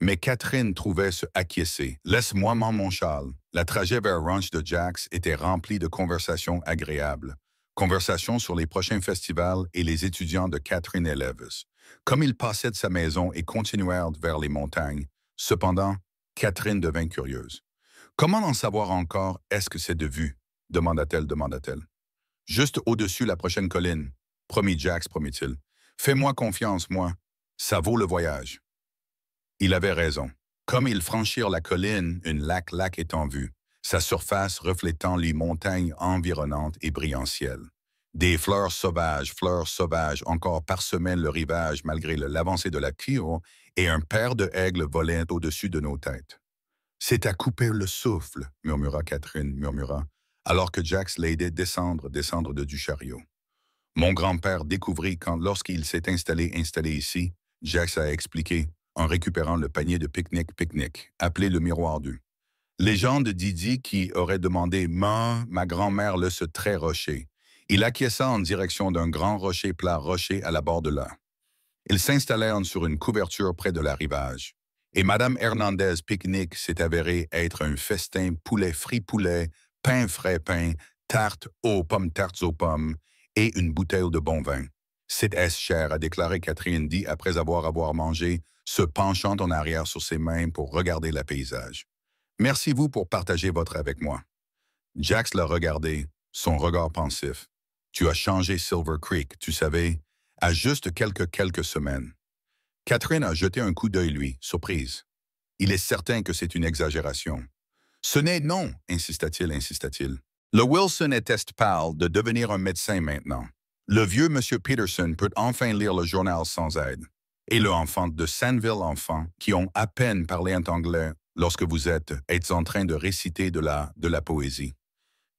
Mais Catherine trouvait se acquiescer. « Laisse-moi mon châle. » La trajet vers Ranch de Jax était rempli de conversations agréables. Conversations sur les prochains festivals et les étudiants de Catherine et Levis. Comme ils passaient de sa maison et continuèrent vers les montagnes, cependant, Catherine devint curieuse. « Comment en savoir encore est-ce que c'est de vue? » demanda-t-elle. « Juste au-dessus la prochaine colline. » Promis Jax, promit-il. « Fais-moi confiance, moi. Ça vaut le voyage. » Il avait raison. Comme ils franchirent la colline, une lac est en vue, sa surface reflétant les montagnes environnantes et brillant ciel. Des fleurs sauvages encore parsemaient le rivage malgré l'avancée de la Kio et un paire de aigles volaient au-dessus de nos têtes. « C'est à couper le souffle, » murmura Catherine, alors que Jax l'aidait descendre du chariot. Mon grand-père découvrit lorsqu'il s'est installé ici, Jax a expliqué, en récupérant le panier de pique-nique, appelé le miroir d'eux. Légende de Didi qui aurait demandé « Ma grand-mère ce très rocher ». Il acquiesça en direction d'un grand rocher plat à la bord de l'eau. Ils s'installèrent sur une couverture près de la rivage. Et Madame Hernandez pique-nique s'est avéré être un festin poulet frit poulet, pain frais pain, tartes aux pommes et une bouteille de bon vin. « C'est cher », a déclaré Catherine dit après avoir mangé, se penchant en arrière sur ses mains pour regarder le paysage. « Merci vous pour partager votre avec moi. » Jax l'a regardé, son regard pensif. « Tu as changé Silver Creek, tu savais, à juste quelques semaines. » Catherine a jeté un coup d'œil, lui, surprise. « Il est certain que c'est une exagération. »« Ce n'est non, insista-t-il. Le Wilson et Test parle de devenir un médecin maintenant. Le vieux Monsieur Peterson peut enfin lire le journal sans aide. Et le enfant de Sandville enfant, qui ont à peine parlé en anglais lorsque vous êtes en train de réciter de la poésie.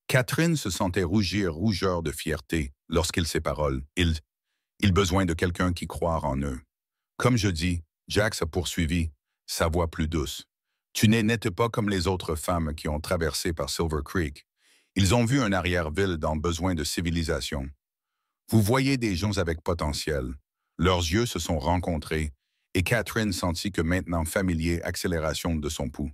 Catherine se sentait rougeur de fierté lorsqu'il ces paroles. Il besoin de quelqu'un qui croit en eux. Comme je dis, Jax a poursuivi, sa voix plus douce. Tu n'étais pas comme les autres femmes qui ont traversé par Silver Creek. Ils ont vu un arrière-ville dans besoin de civilisation. Vous voyez des gens avec potentiel. Leurs yeux se sont rencontrés et Catherine sentit que maintenant familier accélération de son pouls.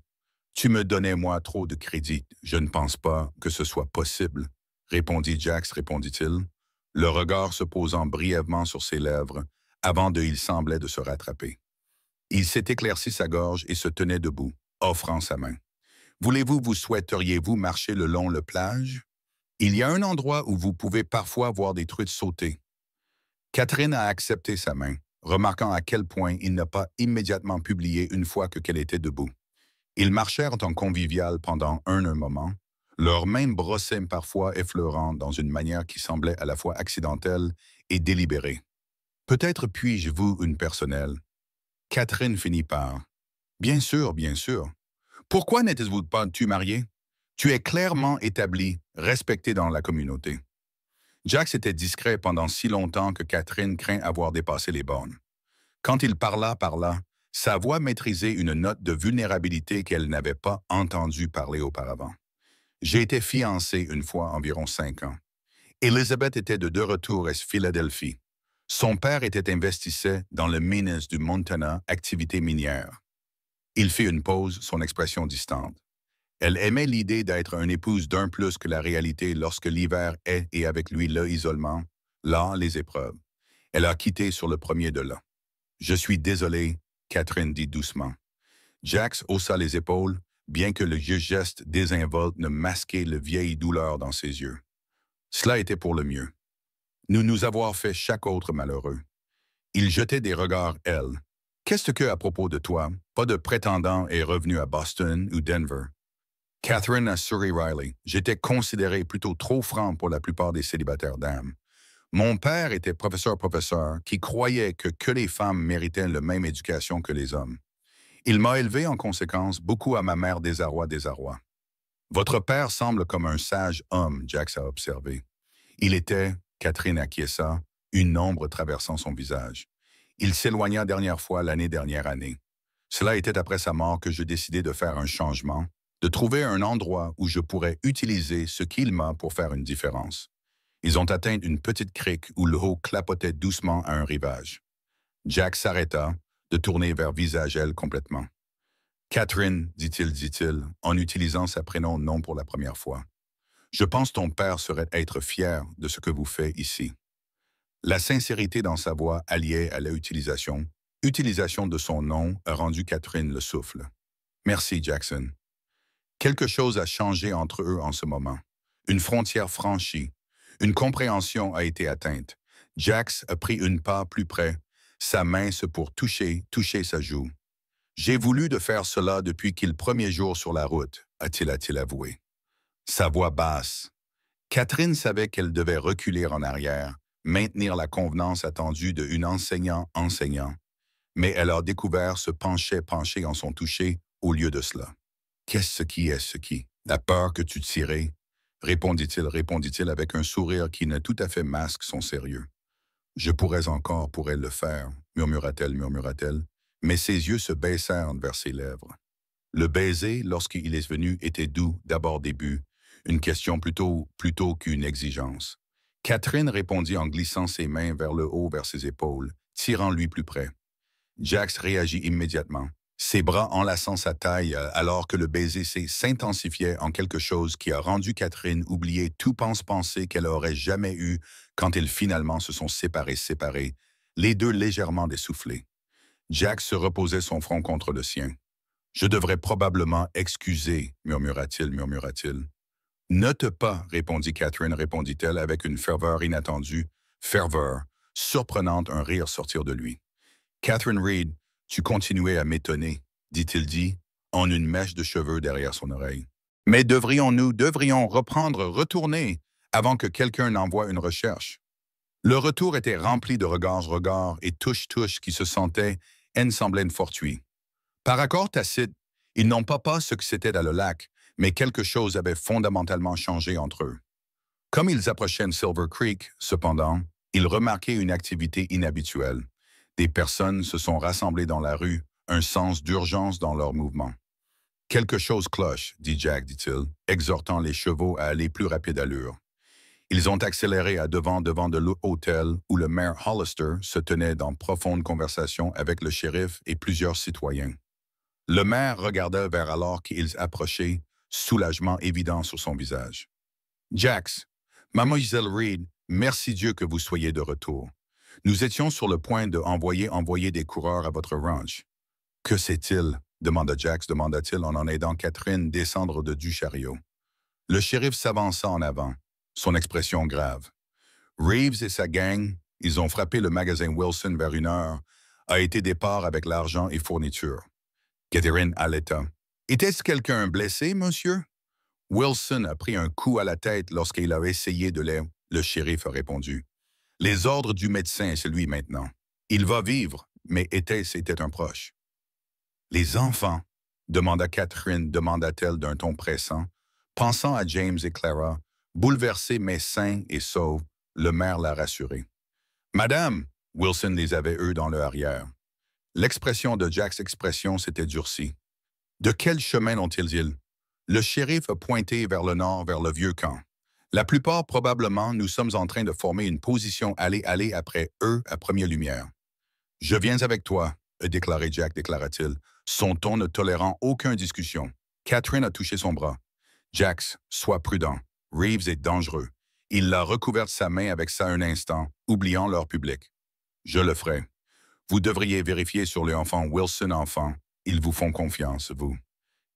Tu me donnais, moi, trop de crédit. Je ne pense pas que ce soit possible, répondit Jax, répondit-il, le regard se posant brièvement sur ses lèvres, avant de il semblait de se rattraper. Il s'est éclairci sa gorge et se tenait debout, offrant sa main. Vous souhaiteriez-vous marcher le long le plage? Il y a un endroit où vous pouvez parfois voir des truites sauter. Catherine a accepté sa main, remarquant à quel point il n'a pas immédiatement publié une fois qu'elle était debout. Ils marchèrent en convivial pendant un moment, leurs mains brossaient parfois effleurant dans une manière qui semblait à la fois accidentelle et délibérée. Peut-être puis-je vous une personnelle? Catherine finit par. Bien sûr, bien sûr. Pourquoi n'êtes-vous pas-tu marié? Tu es clairement établi, respecté dans la communauté. Jax était discret pendant si longtemps que Catherine craint avoir dépassé les bornes. Quand il parla, sa voix maîtrisait une note de vulnérabilité qu'elle n'avait pas entendu parler auparavant. J'ai été fiancé une fois environ 5 ans. Elizabeth était de retour à Philadelphie. Son père était investisseur dans le mines du Montana, activité minière. Il fit une pause, son expression distante. Elle aimait l'idée d'être une épouse d'un plus que la réalité lorsque l'hiver est et avec lui le isolement, là les épreuves. Elle a quitté sur le premier de là. Je suis désolé, Catherine dit doucement. Jax haussa les épaules, bien que le vieux geste désinvolte ne masquait le vieille douleur dans ses yeux. Cela était pour le mieux. Nous avoir fait chaque autre malheureux. Il jetait des regards, elle. Qu'est-ce que à propos de toi, pas de prétendant est revenu à Boston ou Denver? Catherine a souri Riley. J'étais considéré plutôt trop franc pour la plupart des célibataires d'âme. Mon père était professeur qui croyait que les femmes méritaient la même éducation que les hommes. Il m'a élevé en conséquence beaucoup à ma mère désarroi. Votre père semble comme un sage homme, Jax a observé. Il était, Catherine acquiesça, une ombre traversant son visage. Il s'éloigna dernière fois l'année dernière année. Cela était après sa mort que je décidai de faire un changement, de trouver un endroit où je pourrais utiliser ce qu'il m'a pour faire une différence. Ils ont atteint une petite crique où l'eau clapotait doucement à un rivage. Jack s'arrêta, de tourner vers visage elle complètement. Catherine, dit-il, en utilisant sa prénom-nom pour la première fois. Je pense ton père serait être fier de ce que vous faites ici. La sincérité dans sa voix alliée à l'utilisation de son nom a rendu Catherine le souffle. Merci, Jackson. Quelque chose a changé entre eux en ce moment. Une frontière franchie. Une compréhension a été atteinte. Jax a pris une pas plus près, sa main se pour toucher sa joue. J'ai voulu de faire cela depuis qu'il premier jour sur la route, a-t-il avoué. Sa voix basse. Catherine savait qu'elle devait reculer en arrière, maintenir la convenance attendue d'une enseignant, mais elle a découvert se pencher en son toucher au lieu de cela. Qu'est-ce qui? La peur que tu tirais, répondit-il avec un sourire qui ne tout à fait masque son sérieux. Je pourrais le faire, murmura-t-elle, mais ses yeux se baissèrent vers ses lèvres. Le baiser, lorsqu'il est venu, était doux, d'abord début, une question plutôt qu'une exigence. Catherine répondit en glissant ses mains vers le haut vers ses épaules, tirant lui plus près. Jax réagit immédiatement, ses bras enlaçant sa taille alors que le baiser s'intensifiait en quelque chose qui a rendu Catherine oublier tout pense-pensée qu'elle aurait jamais eu quand ils finalement se sont séparés, les deux légèrement dessoufflés. Jax se reposait son front contre le sien. « Je devrais probablement excuser, murmura-t-il. « Note pas, répondit Catherine, répondit-elle avec une ferveur inattendue, surprenante, un rire sortir de lui. Catherine Reed, tu continuais à m'étonner, dit-il en une mèche de cheveux derrière son oreille. Mais devrions retourner avant que quelqu'un n'envoie une recherche. Le retour était rempli de regards et touche-touche qui se sentaient ensemblés fortuits. Par accord tacite, ils n'ont pas ce que c'était dans le lac, mais quelque chose avait fondamentalement changé entre eux. Comme ils approchaient Silver Creek, cependant, ils remarquaient une activité inhabituelle. Des personnes se sont rassemblées dans la rue, un sens d'urgence dans leur mouvement. Quelque chose cloche, dit Jack, dit-il, exhortant les chevaux à aller plus rapide allure. Ils ont accéléré à devant de l'hôtel où le maire Hollister se tenait dans profonde conversation avec le shérif et plusieurs citoyens. Le maire regarda vers alors qu'ils approchaient, soulagement évident sur son visage. « Jax, Mademoiselle Reed, merci Dieu que vous soyez de retour. Nous étions sur le point de envoyer des coureurs à votre ranch. »« Que c'est-il? » demanda-t-il en aidant Catherine descendre du chariot. Le shérif s'avança en avant, son expression grave. « Reeves et sa gang, ils ont frappé le magasin Wilson vers 1 heure, a été départ avec l'argent et fournitures. » Catherine haleta. « Était-ce quelqu'un blessé, monsieur? » Wilson a pris un coup à la tête lorsqu'il a essayé de l'air. Le shérif a répondu. « Les ordres du médecin, c'est lui maintenant. Il va vivre, mais c'était un proche. »« Les enfants ?» demanda-t-elle d'un ton pressant. Pensant à James et Clara, bouleversés mais sains et saufs, le maire l'a rassuré. « Madame !» Wilson les avait eux dans le arrière. L'expression de Jack's expression s'était durcie. « De quel chemin ont-ils? » Le shérif a pointé vers le nord, vers le vieux camp. « La plupart, probablement, nous sommes en train de former une position aller après eux à première lumière. »« Je viens avec toi, » a déclaré Jack, déclara-t-il, son ton ne tolérant aucune discussion. Catherine a touché son bras. « Jax, sois prudent. Reeves est dangereux. » Il l'a recouvert sa main avec ça un instant, oubliant leur public. « Je le ferai. Vous devriez vérifier sur les enfants Wilson enfants. Ils vous font confiance, vous. »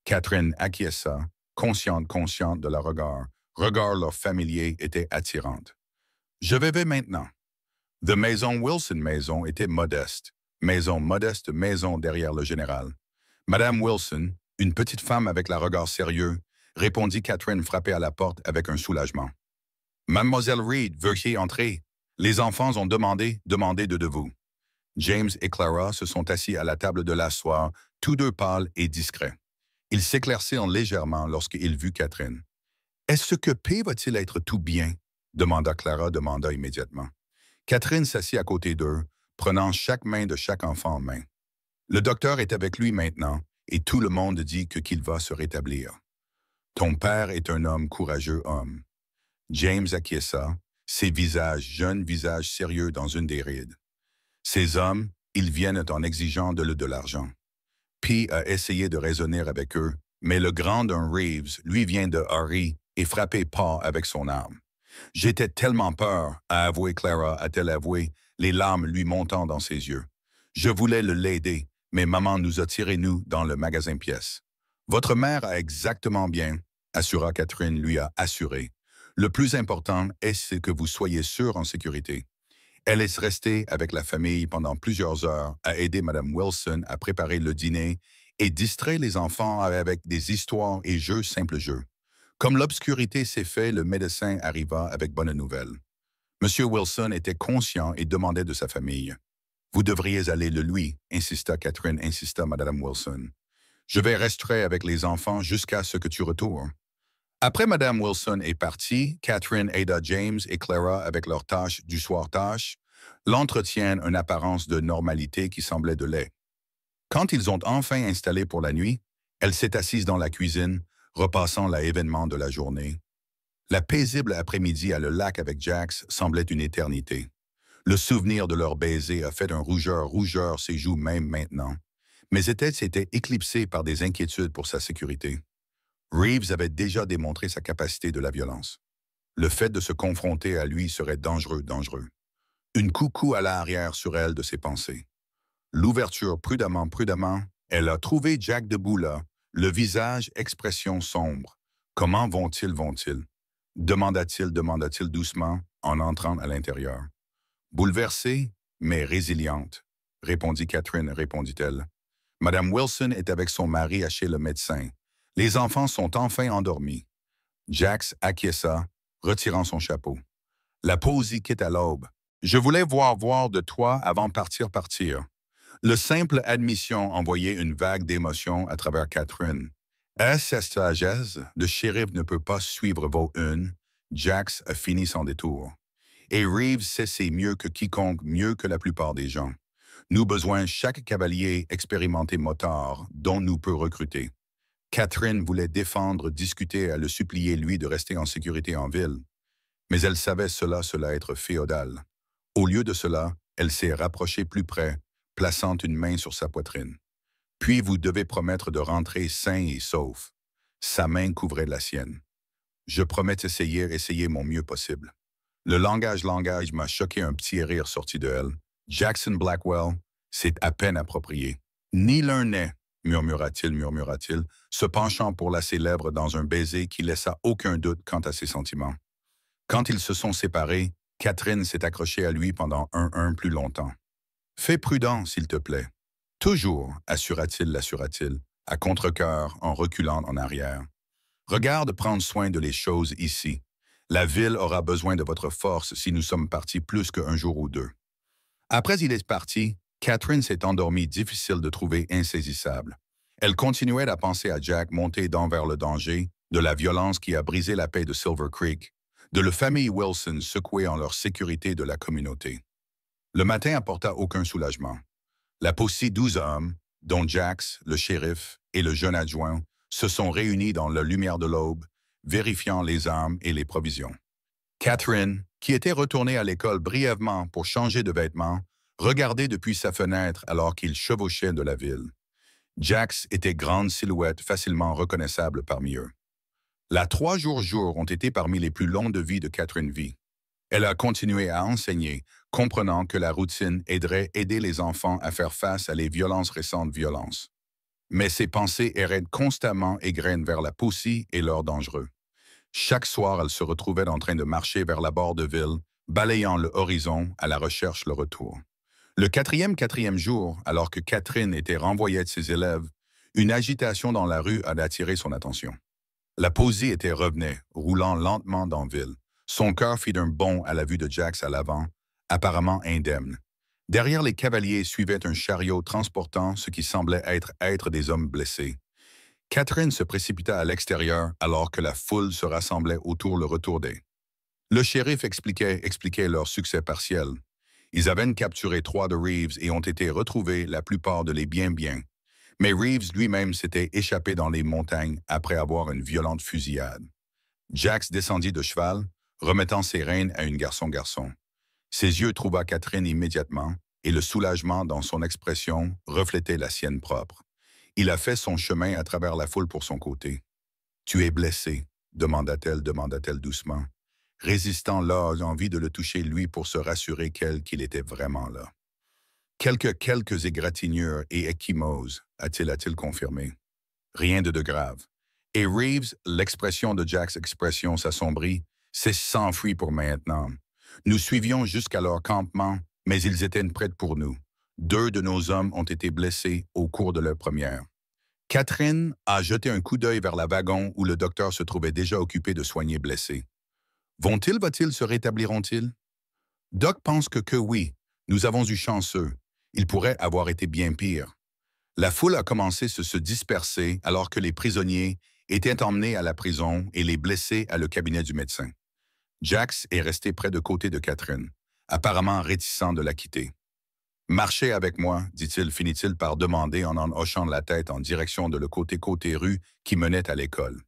Catherine acquiesça, consciente de leur regard. Regard leur familier était attirante. « Je vais maintenant. » The maison Wilson maison était modeste. Maison derrière le général. Madame Wilson, une petite femme avec un regard sérieux, répondit Catherine frappée à la porte avec un soulagement. « Mademoiselle Reed, veuillez entrer. Les enfants ont demandé de vous. » James et Clara se sont assis à la table de l'asseoir, tous deux pâles et discrets. Ils s'éclaircirent légèrement lorsqu'ils vurent Catherine. « Est-ce que P va-t-il être tout bien? » demanda Clara immédiatement. Catherine s'assit à côté d'eux, prenant chaque main de chaque enfant en main. Le docteur est avec lui maintenant, et tout le monde dit qu'il va se rétablir. Ton père est un homme courageux, homme. James acquiesça, jeune visage sérieux dans une des rides. Ces hommes, ils viennent en exigeant de l'argent. P a essayé de raisonner avec eux, mais le grand d'un Reeves, lui vient de Harry, et frappé pas avec son arme. J'étais tellement peur, a avoué Clara, a-t-elle avoué, les larmes lui montant dans ses yeux. Je voulais l'aider, mais maman nous a tirés, nous, dans le magasin pièces. Votre mère a exactement bien, assura Catherine, lui a assuré. Le plus important est que vous soyez sûr en sécurité. Elle est restée avec la famille pendant plusieurs heures à aider Mme Wilson à préparer le dîner et distrait les enfants avec des histoires et simples jeux. Comme l'obscurité s'est faite, le médecin arriva avec bonne nouvelle. M. Wilson était conscient et demandait de sa famille. « Vous devriez aller lui, insista Mme Wilson. « Je vais rester avec les enfants jusqu'à ce que tu retournes. » Après Mme Wilson est partie, Catherine aida James et Clara avec leurs tâches du soir l'entretien une apparence de normalité qui semblait de lait. Quand ils ont enfin installé pour la nuit, elle s'est assise dans la cuisine, repassant l'événement de la journée. La paisible après-midi à le lac avec Jax semblait une éternité. Le souvenir de leur baiser a fait un rougeur ses joues même maintenant, mais c'était éclipsé par des inquiétudes pour sa sécurité. Reeves avait déjà démontré sa capacité de la violence. Le fait de se confronter à lui serait dangereux. Une coucou à l'arrière sur elle de ses pensées. L'ouverture prudemment, elle a trouvé Jack debout là, le visage expression sombre. « Comment vont-ils? » demanda-t-il doucement en entrant à l'intérieur. « Bouleversée, mais résiliente, » répondit-elle. Madame Wilson est avec son mari chez le médecin. Les enfants sont enfin endormis. Jax acquiesça, retirant son chapeau. La pause y quitte à l'aube. Je voulais voir de toi avant partir. Le simple admission envoyait une vague d'émotion à travers Catherine. À sa sagesse, le shérif ne peut pas suivre vos une. Jax a fini son détour. Et Reeves sait c'est mieux que quiconque, mieux que la plupart des gens. Nous besoin chaque cavalier expérimenté motard dont nous peut recruter. Catherine voulait défendre, discuter, à le supplier lui de rester en sécurité en ville. Mais elle savait cela être féodal. Au lieu de cela, elle s'est rapprochée plus près, plaçant une main sur sa poitrine. Puis vous devez promettre de rentrer sain et sauf. Sa main couvrait la sienne. Je promets essayer mon mieux possible. Le langage m'a choqué, un petit rire sorti de elle. Jackson Blackwell, c'est à peine approprié. Ni l'un n'est, murmura-t-il, se penchant pour la célèbre dans un baiser qui laissa aucun doute quant à ses sentiments. Quand ils se sont séparés, Catherine s'est accrochée à lui pendant un plus longtemps. Fais prudent, s'il te plaît. Toujours, l'assura-t-il, à contre-cœur, en reculant en arrière. Regarde prendre soin de les choses ici. La ville aura besoin de votre force si nous sommes partis plus qu'un jour ou deux. Après il est parti, Catherine s'est endormie, difficile de trouver, insaisissable. Elle continuait à penser à Jack monté vers le danger, de la violence qui a brisé la paix de Silver Creek, de la famille Wilson secouée en leur sécurité de la communauté. Le matin apporta aucun soulagement. La possie 12 hommes, dont Jax, le shérif et le jeune adjoint, se sont réunis dans la lumière de l'aube, vérifiant les armes et les provisions. Catherine, qui était retournée à l'école brièvement pour changer de vêtements, regardait depuis sa fenêtre alors qu'il chevauchait de la ville. Jax était grande silhouette facilement reconnaissable parmi eux. Les 3 jours ont été parmi les plus longs de vie de Catherine vit. Elle a continué à enseigner, comprenant que la routine aiderait aider les enfants à faire face à les récentes violences. Mais ses pensées erraient constamment égrènes vers la poussie et l'heure dangereux. Chaque soir, elle se retrouvait en train de marcher vers la bord de ville, balayant le horizon à la recherche le retour. Le quatrième jour, alors que Catherine était renvoyée de ses élèves, une agitation dans la rue a attiré son attention. La posie était revenue, roulant lentement dans ville. Son cœur fit d'un bond à la vue de Jax à l'avant, apparemment indemne. Derrière les cavaliers suivait un chariot transportant ce qui semblait être des hommes blessés. Catherine se précipita à l'extérieur alors que la foule se rassemblait autour le retournait. Le shérif expliquait leur succès partiel. Ils avaient capturé 3 de Reeves et ont été retrouvés, la plupart de les bien. Mais Reeves lui-même s'était échappé dans les montagnes après avoir une violente fusillade. Jax descendit de cheval, remettant ses rênes à une garçon. Ses yeux trouva Catherine immédiatement, et le soulagement dans son expression reflétait la sienne propre. Il a fait son chemin à travers la foule pour son côté. « Tu es blessé ?» demanda-t-elle doucement, résistant l'envie de le toucher lui pour se rassurer qu'il était vraiment là. Quelques égratignures et ecchymoses, a-t-il confirmé. Rien de grave. Et Reeves, l'expression de Jack's expression s'assombrit, s'enfuit pour maintenant. Nous suivions jusqu'à leur campement, mais ils étaient prêts pour nous. 2 de nos hommes ont été blessés au cours de leur première. Catherine a jeté un coup d'œil vers la wagon où le docteur se trouvait déjà occupé de soigner blessés. Va-t-il se rétabliront-ils? Doc pense que oui, nous avons eu chanceux. Il pourrait avoir été bien pire. La foule a commencé à se disperser alors que les prisonniers étaient emmenés à la prison et les blessés à le cabinet du médecin. Jax est resté près de côté de Catherine, apparemment réticent de la quitter. « Marchez avec moi, dit-il, finit-il par demander en hochant la tête en direction de le côté rue qui menait à l'école.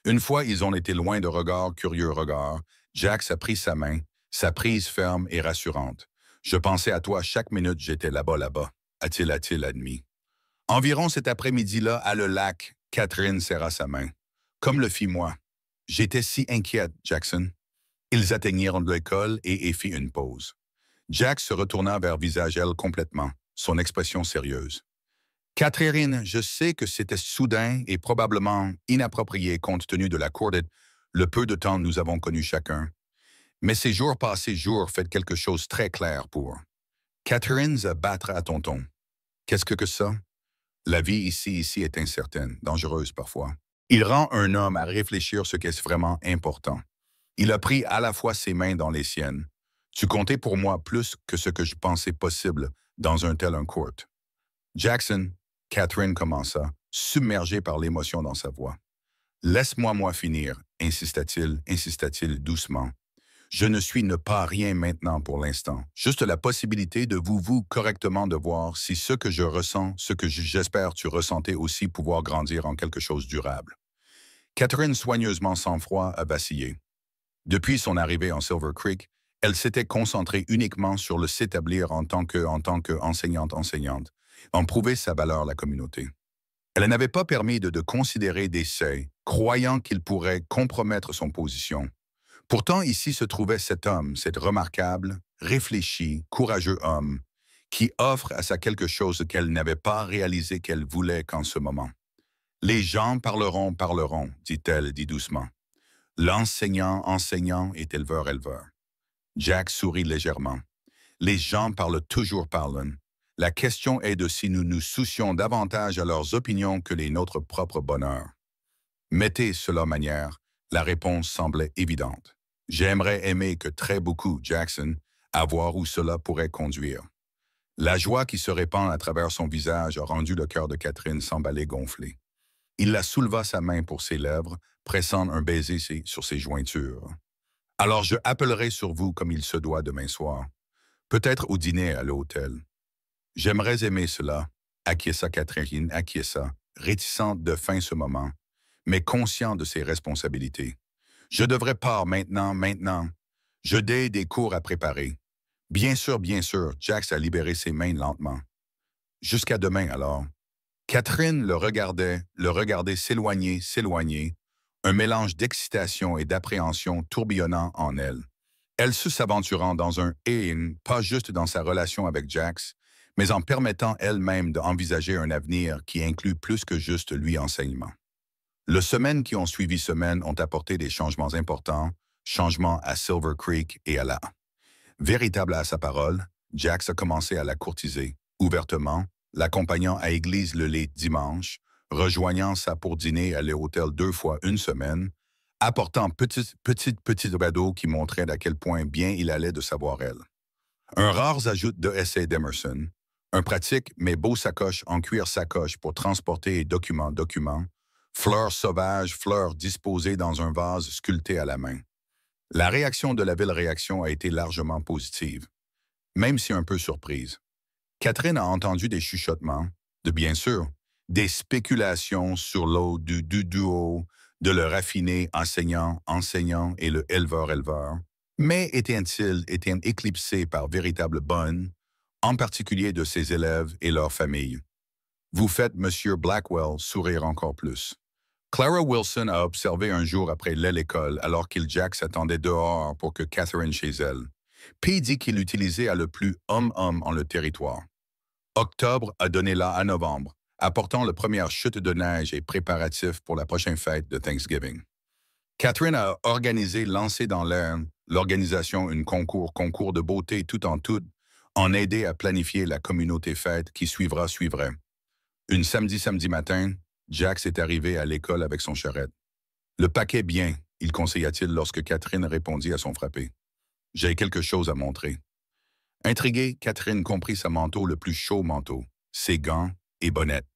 Une fois ils ont été loin de regard, curieux regard, Jax a pris sa main, sa prise ferme et rassurante. « Je pensais à toi chaque minute j'étais là-bas, a-t-il admis. Environ cet après-midi-là, à le lac, Catherine serra sa main. Comme le fit moi. J'étais si inquiète, Jackson. Ils atteignirent l'école et fit une pause. Jack se retourna vers visage elle complètement, son expression sérieuse. Catherine, je sais que c'était soudain et probablement inapproprié compte tenu de la courte, le peu de temps nous avons connu chacun. Mais ces jours passés faites quelque chose de très clair pour. Catherine se battre à tonton. Qu'est-ce que ça? La vie ici est incertaine, dangereuse parfois. Il rend un homme à réfléchir ce qu'est vraiment important. Il a pris à la fois ses mains dans les siennes. Tu comptais pour moi plus que ce que je pensais possible dans un tel un court. Jackson, Catherine commença, submergée par l'émotion dans sa voix. Laisse-moi finir, insista-t-il doucement. Je ne suis ne pas rien maintenant pour l'instant. Juste la possibilité de vous correctement de voir si ce que je ressens, ce que j'espère tu ressentais aussi pouvoir grandir en quelque chose durable. Catherine, soigneusement sans froid, a vacillé. Depuis son arrivée en Silver Creek, elle s'était concentrée uniquement sur le s'établir en tant qu'enseignante, en prouver sa valeur à la communauté. Elle n'avait pas permis de considérer des seuils, croyant qu'il pourrait compromettre son position. Pourtant, ici se trouvait cet homme, cet remarquable, réfléchi, courageux homme, qui offre à ça quelque chose qu'elle n'avait pas réalisé qu'elle voulait qu'en ce moment. Les gens parleront, dit-elle, dit doucement. L'enseignant est éleveur. Jack sourit légèrement. Les gens parlent. La question est de si nous nous soucions davantage à leurs opinions que les nôtres propres bonheurs. Mettez cela en manière, la réponse semblait évidente. J'aimerais aimer que très beaucoup, Jackson, à voir où cela pourrait conduire. La joie qui se répand à travers son visage a rendu le cœur de Catherine s'emballer gonflé. Il la souleva sa main pour ses lèvres, pressant un baiser sur ses jointures. Alors je appellerai sur vous comme il se doit demain soir. Peut-être au dîner à l'hôtel. J'aimerais aimer cela, acquiesça Catherine, réticente de fin ce moment, mais conscient de ses responsabilités. Je devrais pas maintenant. Je des cours à préparer. Bien sûr, Jax a libéré ses mains lentement. Jusqu'à demain, alors. Catherine le regardait s'éloigner, un mélange d'excitation et d'appréhension tourbillonnant en elle. Elle s'aventurant dans un « pas juste dans sa relation avec Jax, mais en permettant elle-même d'envisager un avenir qui inclut plus que juste lui enseignement. Les semaines qui ont suivi ont apporté des changements importants, changements à Silver Creek et à la. Véritable à sa parole, Jax a commencé à la courtiser, ouvertement, l'accompagnant à l'église le dimanche, rejoignant ça pour dîner à l'hôtel 2 fois une semaine, apportant petit radeau qui montrait à quel point bien il allait de savoir elle. Un rare ajout de essai d'Emerson, un pratique mais beau sacoche en cuir sacoche pour transporter documents, fleurs sauvages, fleurs disposées dans un vase sculpté à la main. La réaction de la ville-réaction a été largement positive, même si un peu surprise. Catherine a entendu des chuchotements, bien sûr, des spéculations sur l'eau du duo, de le raffiné enseignant et le éleveur, mais était-il éclipsé par véritable bonne, en particulier de ses élèves et leurs familles. Vous faites M. Blackwell sourire encore plus. Clara Wilson a observé un jour après l'école alors Jack s'attendait dehors pour que Catherine chez elle. Puis dit qu'il utilisait à le plus homme en le territoire. Octobre a donné là à novembre, apportant la première chute de neige et préparatifs pour la prochaine fête de Thanksgiving. Catherine a organisé lancé dans l'air l'organisation un concours de beauté tout en aidé à planifier la communauté fête qui suivrait. Un samedi matin, Jax est arrivé à l'école avec son charrette. Le paquet bien, il conseilla-t-il lorsque Catherine répondit à son frappé. J'ai quelque chose à montrer. Intriguée, Catherine comprit sa manteau le plus chaud manteau, ses gants et bonnette.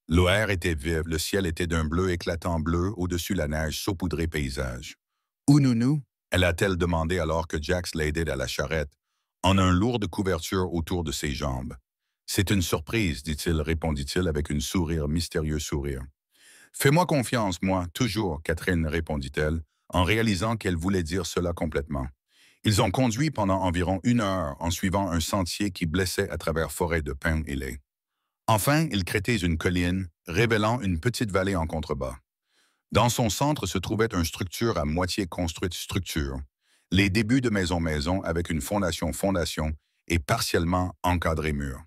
L'air était vif, le ciel était d'un bleu éclatant bleu au-dessus la neige saupoudrée paysage. Où nous? Elle a-t-elle demandé alors que Jax l'aidait à la charrette, en une lourde couverture autour de ses jambes. C'est une surprise, dit-il, répondit-il avec un mystérieux sourire. Fais-moi confiance, moi, toujours, Catherine, répondit-elle, en réalisant qu'elle voulait dire cela complètement. Ils ont conduit pendant environ 1 heure en suivant un sentier qui blessait à travers forêt de pins et lait. Enfin, ils crêtaient une colline, révélant une petite vallée en contrebas. Dans son centre se trouvait une structure à moitié construite les débuts de maison avec une fondation et partiellement encadré mur.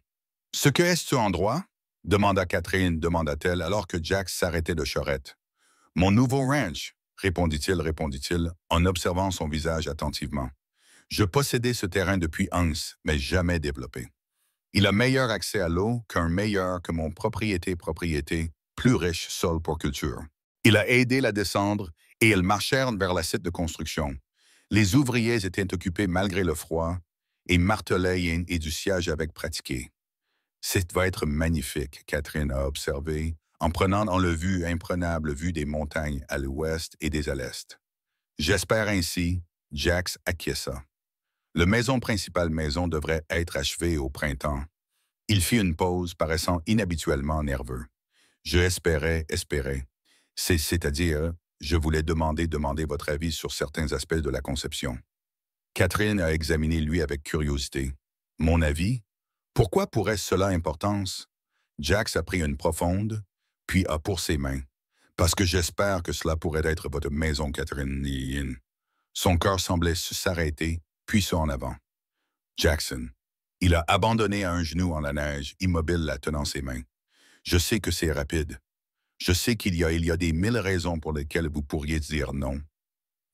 Ce que est-ce endroit? Demanda-t-elle alors que Jack s'arrêtait de charrette. Mon nouveau ranch, répondit-il en observant son visage attentivement. Je possédais ce terrain depuis ans, mais jamais développé. Il a meilleur accès à l'eau que mon propriété, plus riche sol pour culture. Il a aidé à descendre et ils marchèrent vers la site de construction. Les ouvriers étaient occupés malgré le froid et martelaient et du siège avec pratiqué. C'est va être magnifique, Catherine a observé, en prenant en le vue imprenable vue des montagnes à l'ouest et des à l'est. J'espère ainsi, Jax acquiesça. La maison principale maison devrait être achevée au printemps. Il fit une pause, paraissant inhabituellement nerveux. Je espérais. C'est-à-dire, je voulais demander votre avis sur certains aspects de la conception. Catherine a examiné lui avec curiosité. Mon avis? Pourquoi pourrait cela importance? Jax a pris une profonde, puis a pour ses mains. Parce que j'espère que cela pourrait être votre maison, Catherine. Son cœur semblait s'arrêter, puis en avant. Jackson. Il a abandonné à un genou en la neige, immobile la tenant ses mains. Je sais que c'est rapide. Je sais qu'il y a des mille raisons pour lesquelles vous pourriez dire non.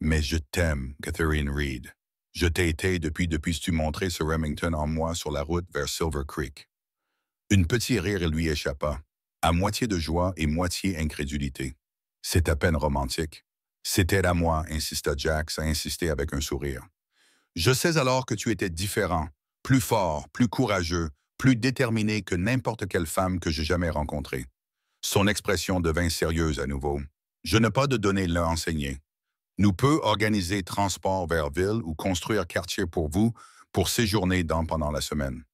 Mais je t'aime, Catherine Reed. Je t'ai été depuis tu montré ce Remington en moi sur la route vers Silver Creek. Une petite rire lui échappa, à moitié de joie et moitié incrédulité. C'est à peine romantique. C'était à moi, insista Jax, a insisté avec un sourire. Je sais alors que tu étais différent, plus fort, plus courageux, plus déterminé que n'importe quelle femme que j'ai jamais rencontrée. Son expression devint sérieuse à nouveau. Je n'ai pas de données là enseignées. Nous peut organiser transport vers ville ou construire quartier pour vous pour séjourner pendant la semaine.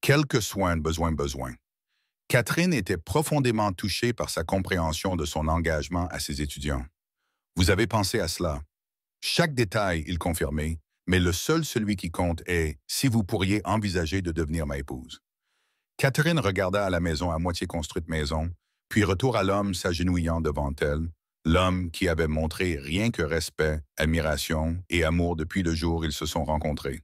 Quelques soins besoin. Catherine était profondément touchée par sa compréhension de son engagement à ses étudiants. Vous avez pensé à cela. Chaque détail, il confirmait, mais le seul celui qui compte est si vous pourriez envisager de devenir ma épouse. Catherine regarda à la maison à moitié construite maison, puis retour à l'homme s'agenouillant devant elle, l'homme qui avait montré rien que respect, admiration et amour depuis le jour où ils se sont rencontrés.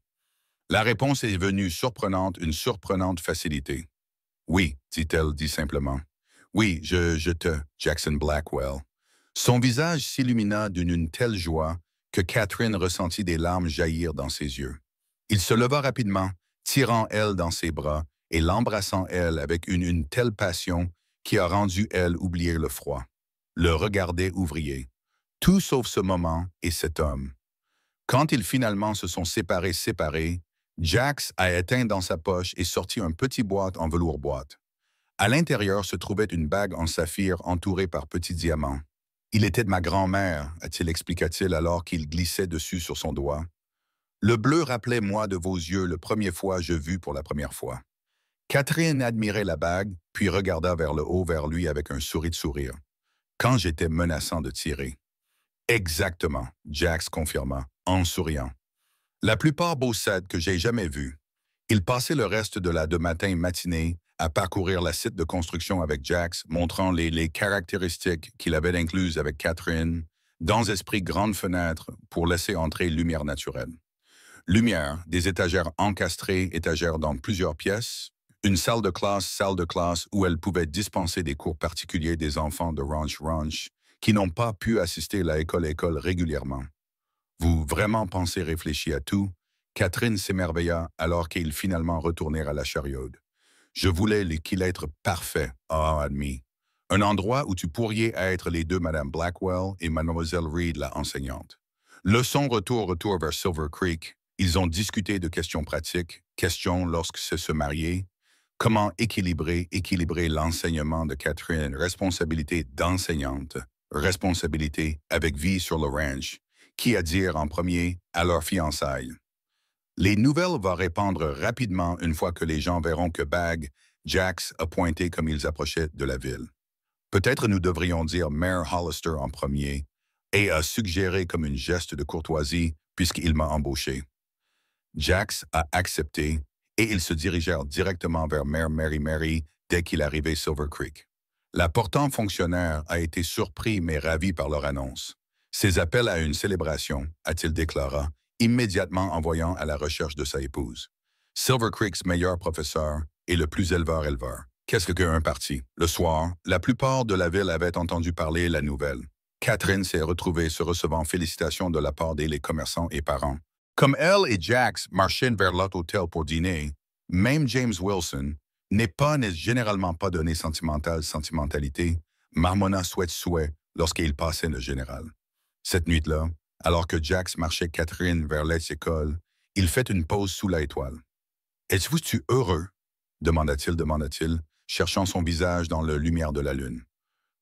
La réponse est venue surprenante, une surprenante facilité. Oui, dit-elle, dit simplement. Oui, je te, Jackson Blackwell. Son visage s'illumina d'une telle joie que Catherine ressentit des larmes jaillir dans ses yeux. Il se leva rapidement, tirant elle dans ses bras et l'embrassant elle avec une telle passion qui a rendu elle oublier le froid. Le regardait ouvrier. Tout sauf ce moment et cet homme. Quand ils finalement se sont séparés, Jax a éteint dans sa poche et sorti un petit boîte en velours boîte. À l'intérieur se trouvait une bague en saphir entourée par petits diamants. Il était de ma grand-mère, expliqua-t-il alors qu'il glissait dessus sur son doigt. Le bleu rappelait moi de vos yeux le premier fois je vis pour la première fois. Catherine admirait la bague, puis regarda vers le haut vers lui avec un sourire. Quand j'étais menaçant de tirer. Exactement, Jax confirma, en souriant. La plupart beaux sets que j'ai jamais vus. Il passait le reste de la matinée à parcourir la site de construction avec Jax, montrant les caractéristiques qu'il avait incluses avec Catherine, dans esprit grandes fenêtres pour laisser entrer lumière naturelle. Lumière, des étagères encastrées, étagères dans plusieurs pièces, une salle de classe où elle pouvait dispenser des cours particuliers des enfants de Ranch qui n'ont pas pu assister à l'école régulièrement. Vous vraiment pensez réfléchir à tout? Catherine s'émerveilla alors qu'ils finalement retournèrent à la chariode. Je voulais qu'il être parfait, a admis. Un endroit où tu pourriez être les deux Madame Blackwell et Mademoiselle Reed, la enseignante. Leçon retour vers Silver Creek. Ils ont discuté de questions pratiques, questions lorsque c'est se marier, comment équilibrer l'enseignement de Catherine, responsabilité d'enseignante, responsabilité avec vie sur le ranch, qui à dire en premier à leur fiançailles. Les nouvelles vont répandre rapidement une fois que les gens verront que Jax a pointé comme ils approchaient de la ville. Peut-être nous devrions dire Mayor Hollister en premier et a suggéré comme une geste de courtoisie puisqu'il m'a embauché. Jax a accepté et ils se dirigèrent directement vers Mayor Mary dès qu'il arrivait Silver Creek. L'important fonctionnaire a été surpris mais ravi par leur annonce. Ses appels à une célébration, a-t-il déclaré, immédiatement envoyant à la recherche de sa épouse. Silver Creek's meilleur professeur et le plus éleveur. Qu'est-ce qu'un parti? Le soir, la plupart de la ville avait entendu parler la nouvelle. Catherine s'est retrouvée se recevant félicitations de la part des commerçants et parents. Comme elle et Jax marchaient vers l'hôtel pour dîner, même James Wilson n'est généralement pas donné sentimentalité, marmonna souhait lorsqu'il passait le général. Cette nuit-là, alors que Jax marchait Catherine vers l'école, il fait une pause sous la étoile. Êtes-vous-tu heureux? Demanda-t-il, cherchant son visage dans la lumière de la lune.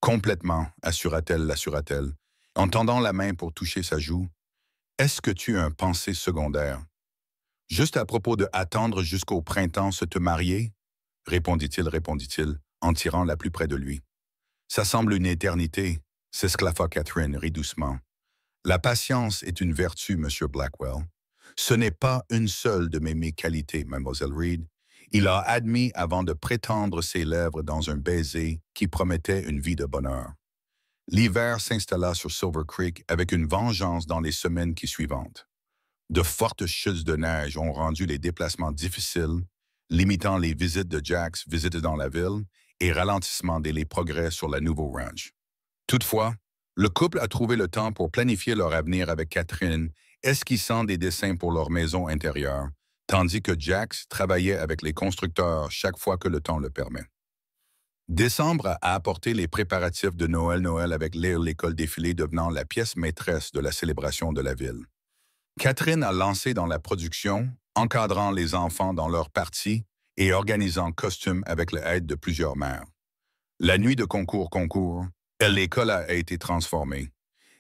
Complètement, l'assura-t-elle, en tendant la main pour toucher sa joue. Est-ce que tu as un pensée secondaire? Juste à propos de attendre jusqu'au printemps se te marier? Répondit-il, en tirant la plus près de lui. Ça semble une éternité, s'esclaffa Catherine, rit doucement. La patience est une vertu, Monsieur Blackwell. Ce n'est pas une seule de mes qualités, Mademoiselle Reed. Il a admis avant de prétendre ses lèvres dans un baiser qui promettait une vie de bonheur. L'hiver s'installa sur Silver Creek avec une vengeance dans les semaines qui suivantes. De fortes chutes de neige ont rendu les déplacements difficiles, limitant les visites de Jax visitées dans la ville et ralentissement des progrès sur la nouveau ranch. Toutefois, le couple a trouvé le temps pour planifier leur avenir avec Catherine, esquissant des dessins pour leur maison intérieure, tandis que Jax travaillait avec les constructeurs chaque fois que le temps le permet. Décembre a apporté les préparatifs de Noël avec l'école défilée devenant la pièce maîtresse de la célébration de la ville. Catherine a lancé dans la production, encadrant les enfants dans leurs parties et organisant costumes avec l'aide de plusieurs mères. La nuit de concours, l'école a été transformée.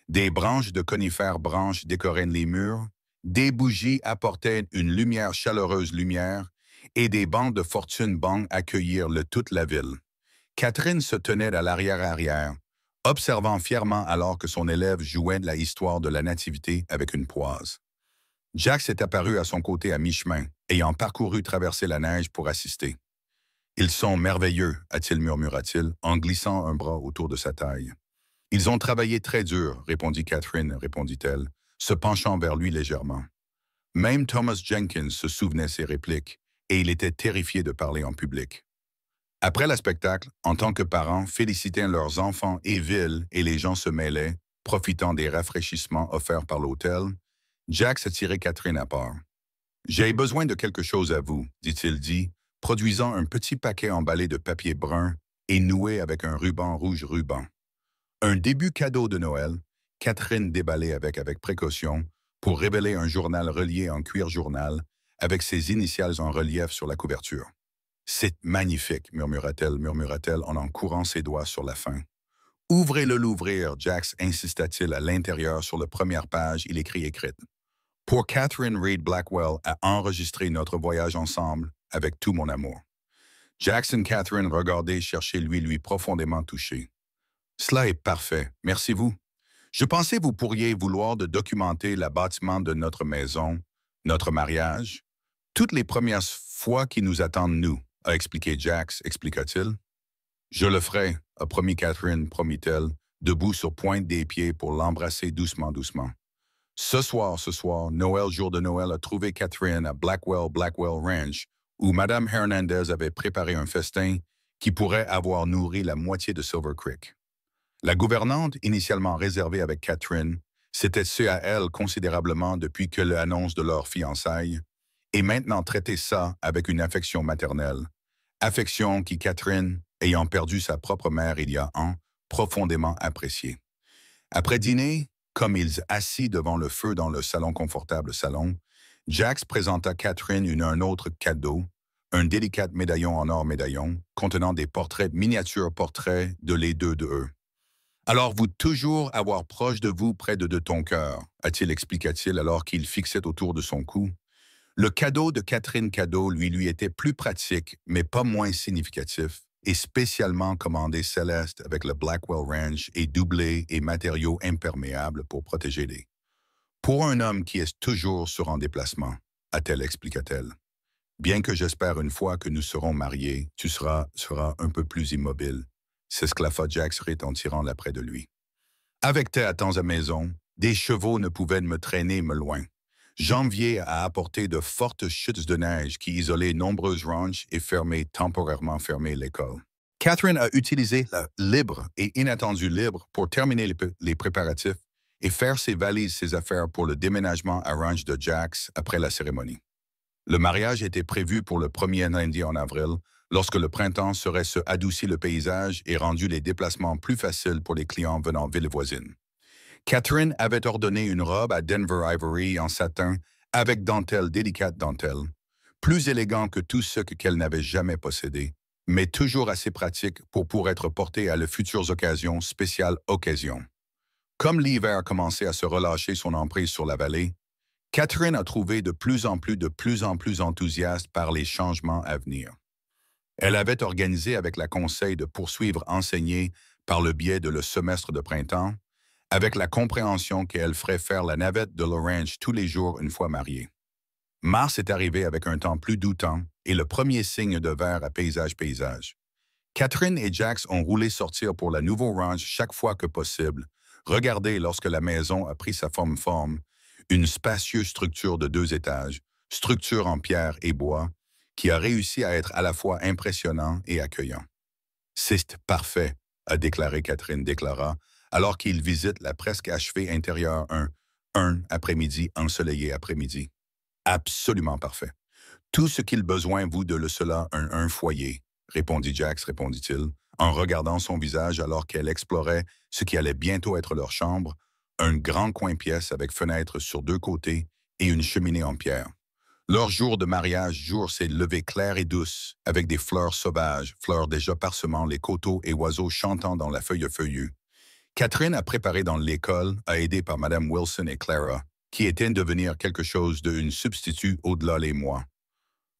Des branches de conifères branches décoraient les murs, des bougies apportaient une chaleureuse lumière, et des bancs de fortune accueillirent toute la ville. Catherine se tenait à l'arrière, observant fièrement alors que son élève jouait de la histoire de la nativité avec une poise. Jax est apparu à son côté à mi-chemin, ayant traversé la neige pour assister. « Ils sont merveilleux, murmura-t-il, en glissant un bras autour de sa taille. « Ils ont travaillé très dur, répondit Catherine, répondit-elle, se penchant vers lui légèrement. Même Thomas Jenkins se souvenait ses répliques, et il était terrifié de parler en public. Après le spectacle, en tant que parents, félicitaient leurs enfants et ville, et les gens se mêlaient, profitant des rafraîchissements offerts par l'hôtel. Jax a tiré Catherine à part. « J'ai besoin de quelque chose à vous, dit-il, produisant un petit paquet emballé de papier brun et noué avec un ruban rouge ruban. Un début cadeau de Noël, Catherine déballait avec précaution pour révéler un journal relié en cuir journal avec ses initiales en relief sur la couverture. « C'est magnifique, murmura-t-elle en courant ses doigts sur la fin. « L'ouvrir, Jax insista-t-il à l'intérieur sur la première page, il écrit. Pour Catherine Reed Blackwell à enregistrer notre voyage ensemble avec tout mon amour. » Jax et Catherine regardaient chercher lui profondément touché. « Cela est parfait, merci vous. Je pensais vous pourriez vouloir de documenter le bâtiment de notre maison, notre mariage, toutes les premières fois qui nous attendent nous, a expliqué Jax, expliqua-t-il. « Je le ferai, a promis Catherine, promit-elle, debout sur pointe des pieds pour l'embrasser doucement. Ce soir, jour de Noël, a trouvé Catherine à Blackwell Ranch, où Madame Hernandez avait préparé un festin qui pourrait avoir nourri la moitié de Silver Creek. La gouvernante, initialement réservée avec Catherine, s'était su à elle considérablement depuis que l'annonce de leur fiançailles, et maintenant traitait ça avec une affection maternelle, affection qui Catherine, ayant perdu sa propre mère il y a un, profondément appréciée. Après dîner, comme ils assis devant le feu dans le confortable salon, Jax présenta Catherine un autre cadeau, un délicat médaillon en or médaillon, contenant des miniatures portraits de les deux de eux. « Alors vous toujours avoir proche de vous près de ton cœur, a-t-il expliqua-t-il alors qu'il fixait autour de son cou. Le cadeau de Catherine lui était plus pratique, mais pas moins significatif, et spécialement commandé Céleste avec le Blackwell Ranch et doublé et matériaux imperméables pour protéger les. Pour un homme qui est toujours en déplacement, a-t-elle expliqua-t-elle. Bien que j'espère une fois que nous serons mariés, tu seras un peu plus immobile, s'esclaffa Jax en tirant la près de lui. Avec tes attends à maison, des chevaux ne pouvaient me traîner loin. Janvier a apporté de fortes chutes de neige qui isolaient nombreuses ranches et temporairement fermé l'école. Catherine a utilisé la libre et inattendue libre pour terminer les préparatifs et faire ses affaires pour le déménagement à ranch de Jax après la cérémonie. Le mariage était prévu pour le 1er lundi en avril, lorsque le printemps serait se adouci le paysage et rendu les déplacements plus faciles pour les clients venant villes voisines. Catherine avait ordonné une robe à Denver Ivory en satin avec dentelle, délicate dentelle, plus élégant que tout ce qu'elle n'avait jamais possédé, mais toujours assez pratique pour être portée à de futures occasions, spéciales occasions. Comme l'hiver commençait à se relâcher son emprise sur la vallée, Catherine a trouvé de plus en plus enthousiaste par les changements à venir. Elle avait organisé avec la conseil de poursuivre enseigner par le biais de le semestre de printemps, avec la compréhension qu'elle ferait faire la navette de l'Orange tous les jours une fois mariée. Mars est arrivé avec un temps plus doutant et le premier signe de verre à paysage. Catherine et Jax ont roulé sortir pour la nouveau ranch chaque fois que possible. Regardez lorsque la maison a pris sa forme, une spacieuse structure de 2 étages, structure en pierre et bois, qui a réussi à être à la fois impressionnant et accueillant. C'est parfait, a déclaré Catherine déclara, alors qu'il visite la presque achevée intérieure un après-midi ensoleillé après-midi. Absolument parfait. Tout ce qu'il besoin vous de le cela un foyer, répondit Jax, répondit-il, en regardant son visage alors qu'elle explorait ce qui allait bientôt être leur chambre, un grand coin-pièce avec fenêtres sur 2 côtés et une cheminée en pierre. Leur jour de mariage, jour s'est levé clair et douce, avec des fleurs sauvages, fleurs déjà parsemant les coteaux et oiseaux chantant dans la feuille feuillue. Catherine a préparé dans l'école, a aidé par Mme Wilson et Clara, qui étaient devenir quelque chose d'une substitut au-delà les mois.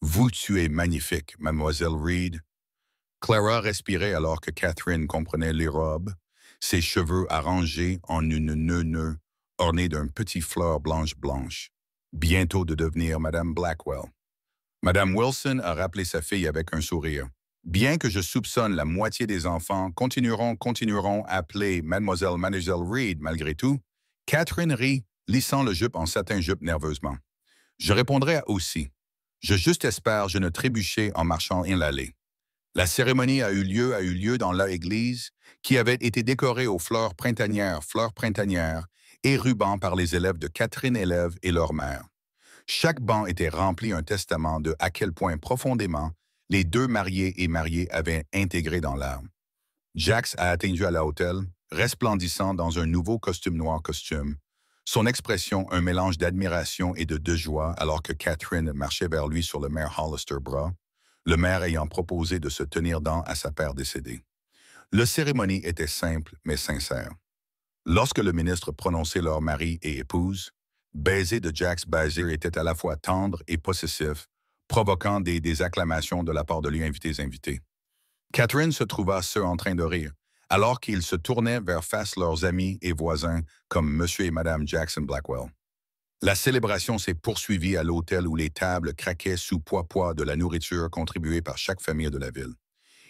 Vous tuez magnifique, Mademoiselle Reed. Clara respirait alors que Catherine comprenait les robes, ses cheveux arrangés en une nœud ornée d'un petit fleur blanche, bientôt de devenir Madame Blackwell. Madame Wilson a rappelé sa fille avec un sourire. Bien que je soupçonne la moitié des enfants continueront à appeler Mademoiselle Reed malgré tout, Catherine rit, lissant le jupe en satin-jupe nerveusement. Je répondrai aussi. Je juste espère je ne trébuchais en marchant in l'allée. La cérémonie a eu lieu dans l'église, qui avait été décorée aux fleurs printanières et rubans par les élèves de Catherine élève et leur mère. Chaque banc était rempli un testament de à quel point profondément les 2 mariés et mariées avaient intégré dans l'âme. Jax a attendu à l'hôtel, resplendissant dans un nouveau noir costume, son expression un mélange d'admiration et de joie alors que Catherine marchait vers lui sur le maire Hollister bras, le maire ayant proposé de se tenir dans à sa père décédée. La cérémonie était simple mais sincère. Lorsque le ministre prononçait leur mari et épouse, baiser de Jax Bazir était à la fois tendre et possessif, provoquant des acclamations de la part de lui invités. Catherine se trouva en train de rire, alors qu'ils se tournaient vers face leurs amis et voisins comme M. et Mme Jackson Blackwell. La célébration s'est poursuivie à l'hôtel où les tables craquaient sous poids de la nourriture contribuée par chaque famille de la ville.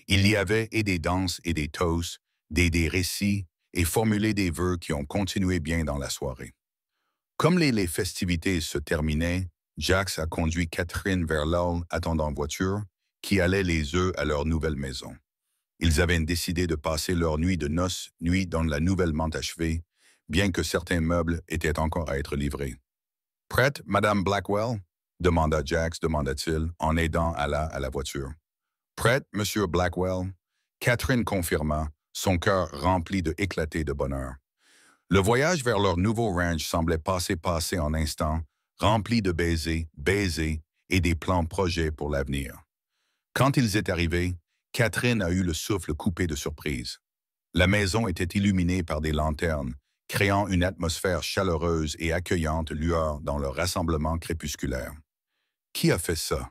Il y avait et des danses et des toasts, des récits et formulé des vœux qui ont continué bien dans la soirée. Comme les festivités se terminaient, Jax a conduit Catherine vers l'hall attendant voiture, qui allait les œufs à leur nouvelle maison. Ils avaient décidé de passer leur nuit de noces, nuit dans la nouvellement achevée, bien que certains meubles étaient encore à être livrés. « Prête, Madame Blackwell ?» demanda-t-il, en aidant à la voiture. « Prête, Monsieur Blackwell ?» Catherine confirma, son cœur rempli d'éclater de bonheur. Le voyage vers leur nouveau ranch semblait passer en instants, rempli de baisers et des projets pour l'avenir. Quand ils étaient arrivés, Catherine a eu le souffle coupé de surprise. La maison était illuminée par des lanternes, créant une atmosphère chaleureuse et accueillante lueur dans le rassemblement crépusculaire. « Qui a fait ça? »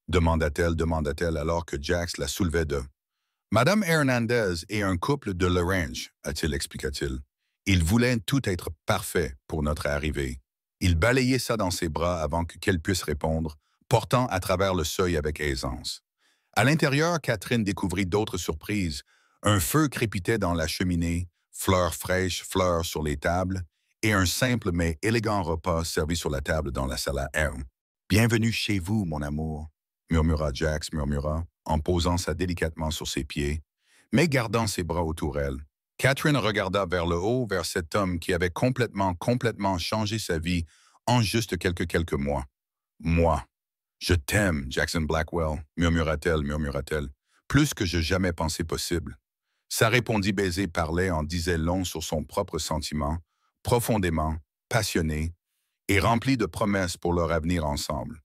demanda-t-elle alors que Jax la soulevait de « Madame Hernandez et un couple de l'Orange, expliqua-t-il. Il voulait tout être parfait pour notre arrivée. Il balayait ça dans ses bras avant qu'elle puisse répondre, portant à travers le seuil avec aisance. À l'intérieur, Catherine découvrit d'autres surprises. Un feu crépitait dans la cheminée, fleurs fraîches, fleurs sur les tables, et un simple mais élégant repas servi sur la table dans la salle à air. « Bienvenue chez vous, mon amour, » murmura Jax, en posant ça délicatement sur ses pieds, mais gardant ses bras autour elle. Catherine regarda vers le haut, vers cet homme qui avait complètement changé sa vie en juste quelques mois. « Moi. » Je t'aime, Jackson Blackwell, murmura-t-elle, plus que je jamais pensé possible. Sa répondit baiser parlait en disait long sur son propre sentiment, profondément, passionné, et rempli de promesses pour leur avenir ensemble.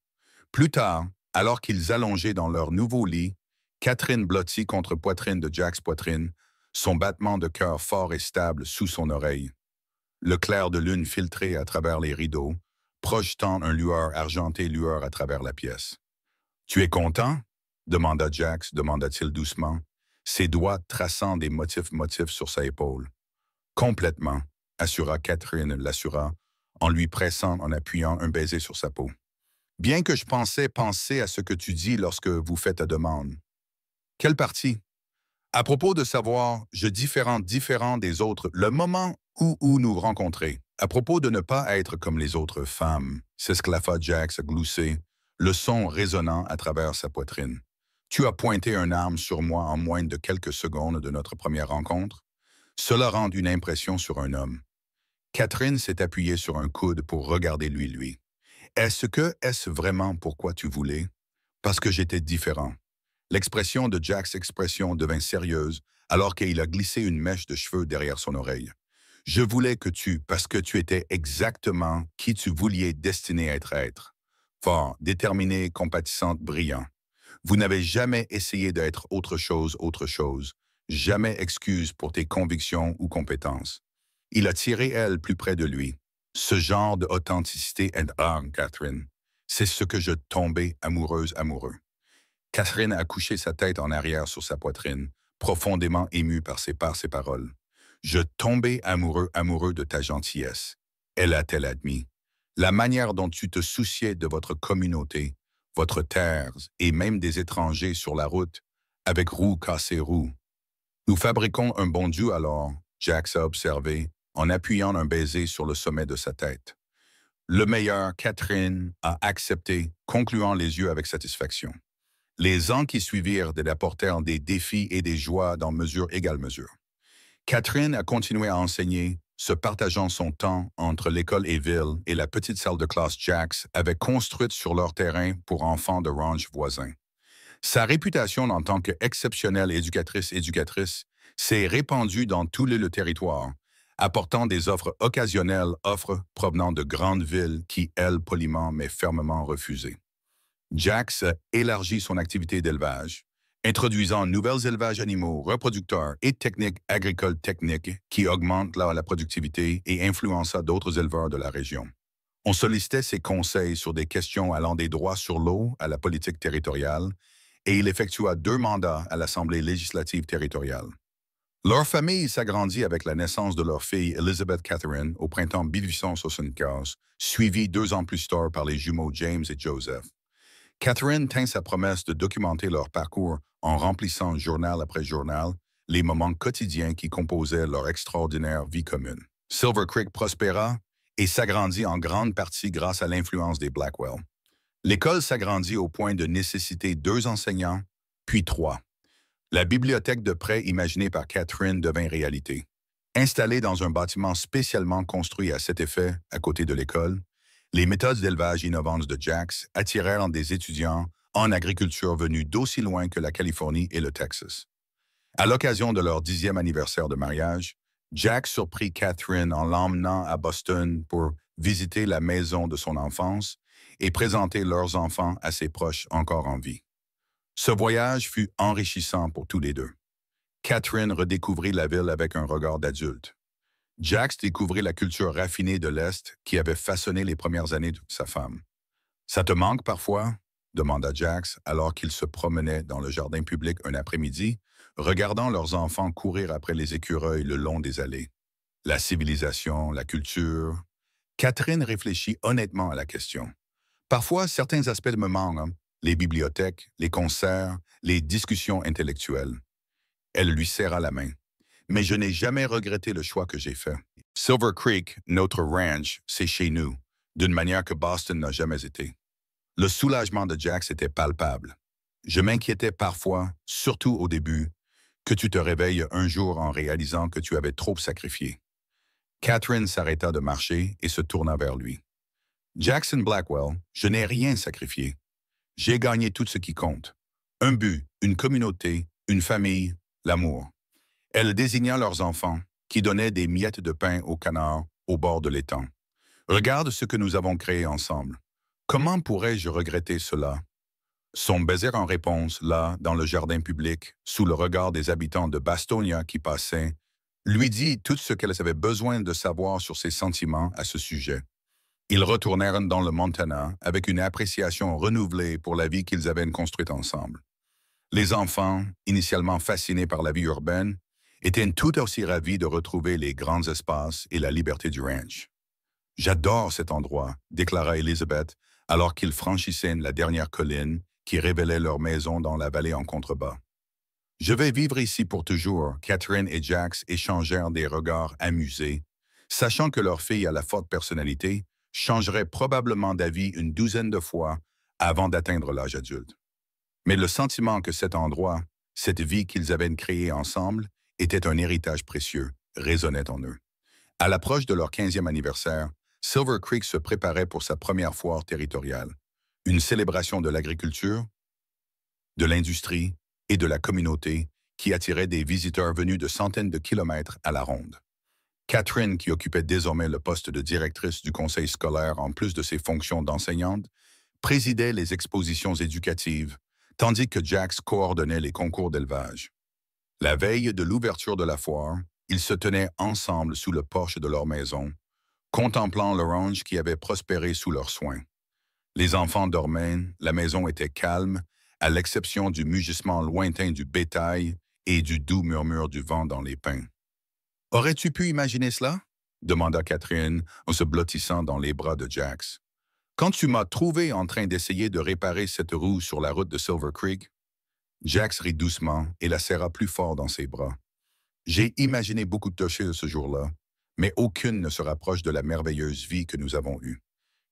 Plus tard, alors qu'ils allongeaient dans leur nouveau lit, Catherine blottit contre poitrine de Jack's poitrine, son battement de cœur fort et stable sous son oreille. Le clair de lune filtrait à travers les rideaux, projetant un lueur argenté lueur à travers la pièce. « Tu es content? » demanda Jax, demanda-t-il doucement, ses doigts traçant des motifs sur sa épaule. « Complètement, assura Catherine, l'assura, en lui pressant en appuyant un baiser sur sa peau. « Bien que je pensais penser à ce que tu dis lorsque vous faites ta demande. »« Quelle partie? » ?»« À propos de savoir, je différent des autres, le moment où nous rencontrer. À propos de ne pas être comme les autres femmes, s'esclaffa Jax gloussé, le son résonnant à travers sa poitrine. Tu as pointé un arme sur moi en moins de quelques secondes de notre première rencontre. Cela rend une impression sur un homme. Catherine s'est appuyée sur un coude pour regarder lui. Est-ce vraiment pourquoi tu voulais? Parce que j'étais différent. L'expression de Jack's expression devint sérieuse alors qu'il a glissé une mèche de cheveux derrière son oreille. Je voulais parce que tu étais exactement qui tu vouliez destiné à être. Fort, déterminé, compatissante, brillant. Vous n'avez jamais essayé d'être autre chose. Jamais excuse pour tes convictions ou compétences. Il a tiré elle plus près de lui. Ce genre d'authenticité est rare, Catherine. C'est ce que je tombais amoureux. Catherine a couché sa tête en arrière sur sa poitrine, profondément émue par ses paroles. Je tombais amoureux de ta gentillesse. Elle a-t-elle admis. La manière dont tu te souciais de votre communauté, votre terre et même des étrangers sur la route, avec roue cassée roue. Nous fabriquons un bon Dieu alors, Jax a observé, en appuyant un baiser sur le sommet de sa tête. Le meilleur, Catherine a accepté, concluant les yeux avec satisfaction. Les ans qui suivirent apportèrent des défis et des joies dans égale mesure. Catherine a continué à enseigner, se partageant son temps entre l'école et ville et la petite salle de classe Jax avait construite sur leur terrain pour enfants de ranch voisins. Sa réputation en tant qu'exceptionnelle éducatrice s'est répandue dans tout le territoire, apportant des offres occasionnelles, offres provenant de grandes villes qui, elle, poliment mais fermement refusées. Jax a élargi son activité d'élevage, introduisant nouveaux élevages animaux, reproducteurs et techniques agricoles techniques qui augmentent la productivité et influença d'autres éleveurs de la région. On sollicitait ses conseils sur des questions allant des droits sur l'eau à la politique territoriale, et il effectua 2 mandats à l'Assemblée législative territoriale. Leur famille s'agrandit avec la naissance de leur fille Elizabeth Catherine au printemps 1875, suivie 2 ans plus tard par les jumeaux James et Joseph. Catherine tint sa promesse de documenter leur parcours en remplissant journal après journal les moments quotidiens qui composaient leur extraordinaire vie commune. Silver Creek prospéra et s'agrandit en grande partie grâce à l'influence des Blackwell. L'école s'agrandit au point de nécessiter 2 enseignants, puis 3. La bibliothèque de prêt imaginée par Catherine devint réalité. Installée dans un bâtiment spécialement construit à cet effet à côté de l'école, les méthodes d'élevage innovantes de Jax attirèrent des étudiants en agriculture venus d'aussi loin que la Californie et le Texas. À l'occasion de leur 10e anniversaire de mariage, Jax surprit Catherine en l'emmenant à Boston pour visiter la maison de son enfance et présenter leurs enfants à ses proches encore en vie. Ce voyage fut enrichissant pour tous les deux. Catherine redécouvrit la ville avec un regard d'adulte. Jax découvrit la culture raffinée de l'Est qui avait façonné les premières années de sa femme. « Ça te manque parfois? » demanda Jax alors qu'ils se promenaient dans le jardin public un après-midi, regardant leurs enfants courir après les écureuils le long des allées. La civilisation, la culture... Catherine réfléchit honnêtement à la question. Parfois, certains aspects me manquent, les bibliothèques, les concerts, les discussions intellectuelles. Elle lui serra la main. Mais je n'ai jamais regretté le choix que j'ai fait. Silver Creek, notre ranch, c'est chez nous, d'une manière que Boston n'a jamais été. Le soulagement de Jax était palpable. Je m'inquiétais parfois, surtout au début, que tu te réveilles un jour en réalisant que tu avais trop sacrifié. Catherine s'arrêta de marcher et se tourna vers lui. Jackson Blackwell, je n'ai rien sacrifié. J'ai gagné tout ce qui compte. Un but, une communauté, une famille, l'amour. Elle désigna leurs enfants, qui donnaient des miettes de pain aux canards au bord de l'étang. Regarde ce que nous avons créé ensemble. Comment pourrais-je regretter cela? Son baiser en réponse, là, dans le jardin public, sous le regard des habitants de Bastonia qui passaient, lui dit tout ce qu'elle avait besoin de savoir sur ses sentiments à ce sujet. Ils retournèrent dans le Montana avec une appréciation renouvelée pour la vie qu'ils avaient construite ensemble. Les enfants, initialement fascinés par la vie urbaine, étaient tout aussi ravis de retrouver les grands espaces et la liberté du ranch. J'adore cet endroit, déclara Elizabeth, alors qu'ils franchissaient la dernière colline qui révélait leur maison dans la vallée en contrebas. Je vais vivre ici pour toujours. Catherine et Jax échangèrent des regards amusés, sachant que leur fille à la forte personnalité changerait probablement d'avis une douzaine de fois avant d'atteindre l'âge adulte. Mais le sentiment que cet endroit, cette vie qu'ils avaient créée ensemble, était un héritage précieux, résonnait en eux. À l'approche de leur 15e anniversaire, Silver Creek se préparait pour sa première foire territoriale, une célébration de l'agriculture, de l'industrie et de la communauté qui attirait des visiteurs venus de centaines de kilomètres à la ronde. Catherine, qui occupait désormais le poste de directrice du conseil scolaire en plus de ses fonctions d'enseignante, présidait les expositions éducatives, tandis que Jax coordonnait les concours d'élevage. La veille de l'ouverture de la foire, ils se tenaient ensemble sous le porche de leur maison, contemplant le ranch qui avait prospéré sous leurs soins. Les enfants dormaient, la maison était calme, à l'exception du mugissement lointain du bétail et du doux murmure du vent dans les pins. « Aurais-tu pu imaginer cela? » demanda Catherine en se blottissant dans les bras de Jax. « Quand tu m'as trouvé en train d'essayer de réparer cette roue sur la route de Silver Creek? » Jax rit doucement et la serra plus fort dans ses bras. « J'ai imaginé beaucoup de choses ce jour-là, mais aucune ne se rapproche de la merveilleuse vie que nous avons eue. »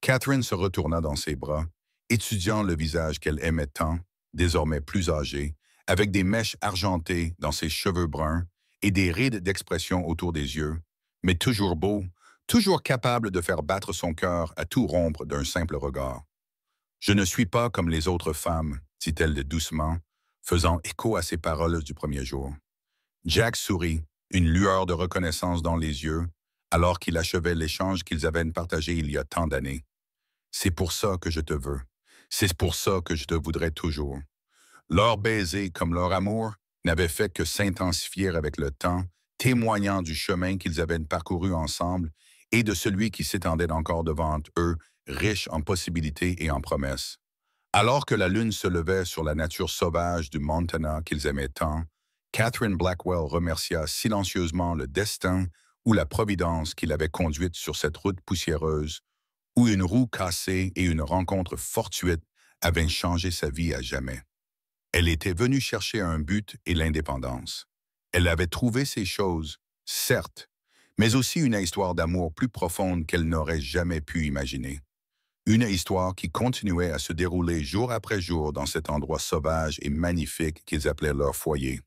Catherine se retourna dans ses bras, étudiant le visage qu'elle aimait tant, désormais plus âgé, avec des mèches argentées dans ses cheveux bruns et des rides d'expression autour des yeux, mais toujours beau, toujours capable de faire battre son cœur à tout rompre d'un simple regard. « Je ne suis pas comme les autres femmes, dit-elle doucement, faisant écho à ses paroles du premier jour. Jack sourit, une lueur de reconnaissance dans les yeux, alors qu'il achevait l'échange qu'ils avaient partagé il y a tant d'années. « C'est pour ça que je te veux. C'est pour ça que je te voudrais toujours. » Leur baiser, comme leur amour, n'avait fait que s'intensifier avec le temps, témoignant du chemin qu'ils avaient parcouru ensemble et de celui qui s'étendait encore devant eux, riche en possibilités et en promesses. Alors que la lune se levait sur la nature sauvage du Montana qu'ils aimaient tant, Catherine Blackwell remercia silencieusement le destin ou la providence qui l'avait conduite sur cette route poussiéreuse, où une roue cassée et une rencontre fortuite avaient changé sa vie à jamais. Elle était venue chercher un but et l'indépendance. Elle avait trouvé ces choses, certes, mais aussi une histoire d'amour plus profonde qu'elle n'aurait jamais pu imaginer. Une histoire qui continuait à se dérouler jour après jour dans cet endroit sauvage et magnifique qu'ils appelaient leur foyer.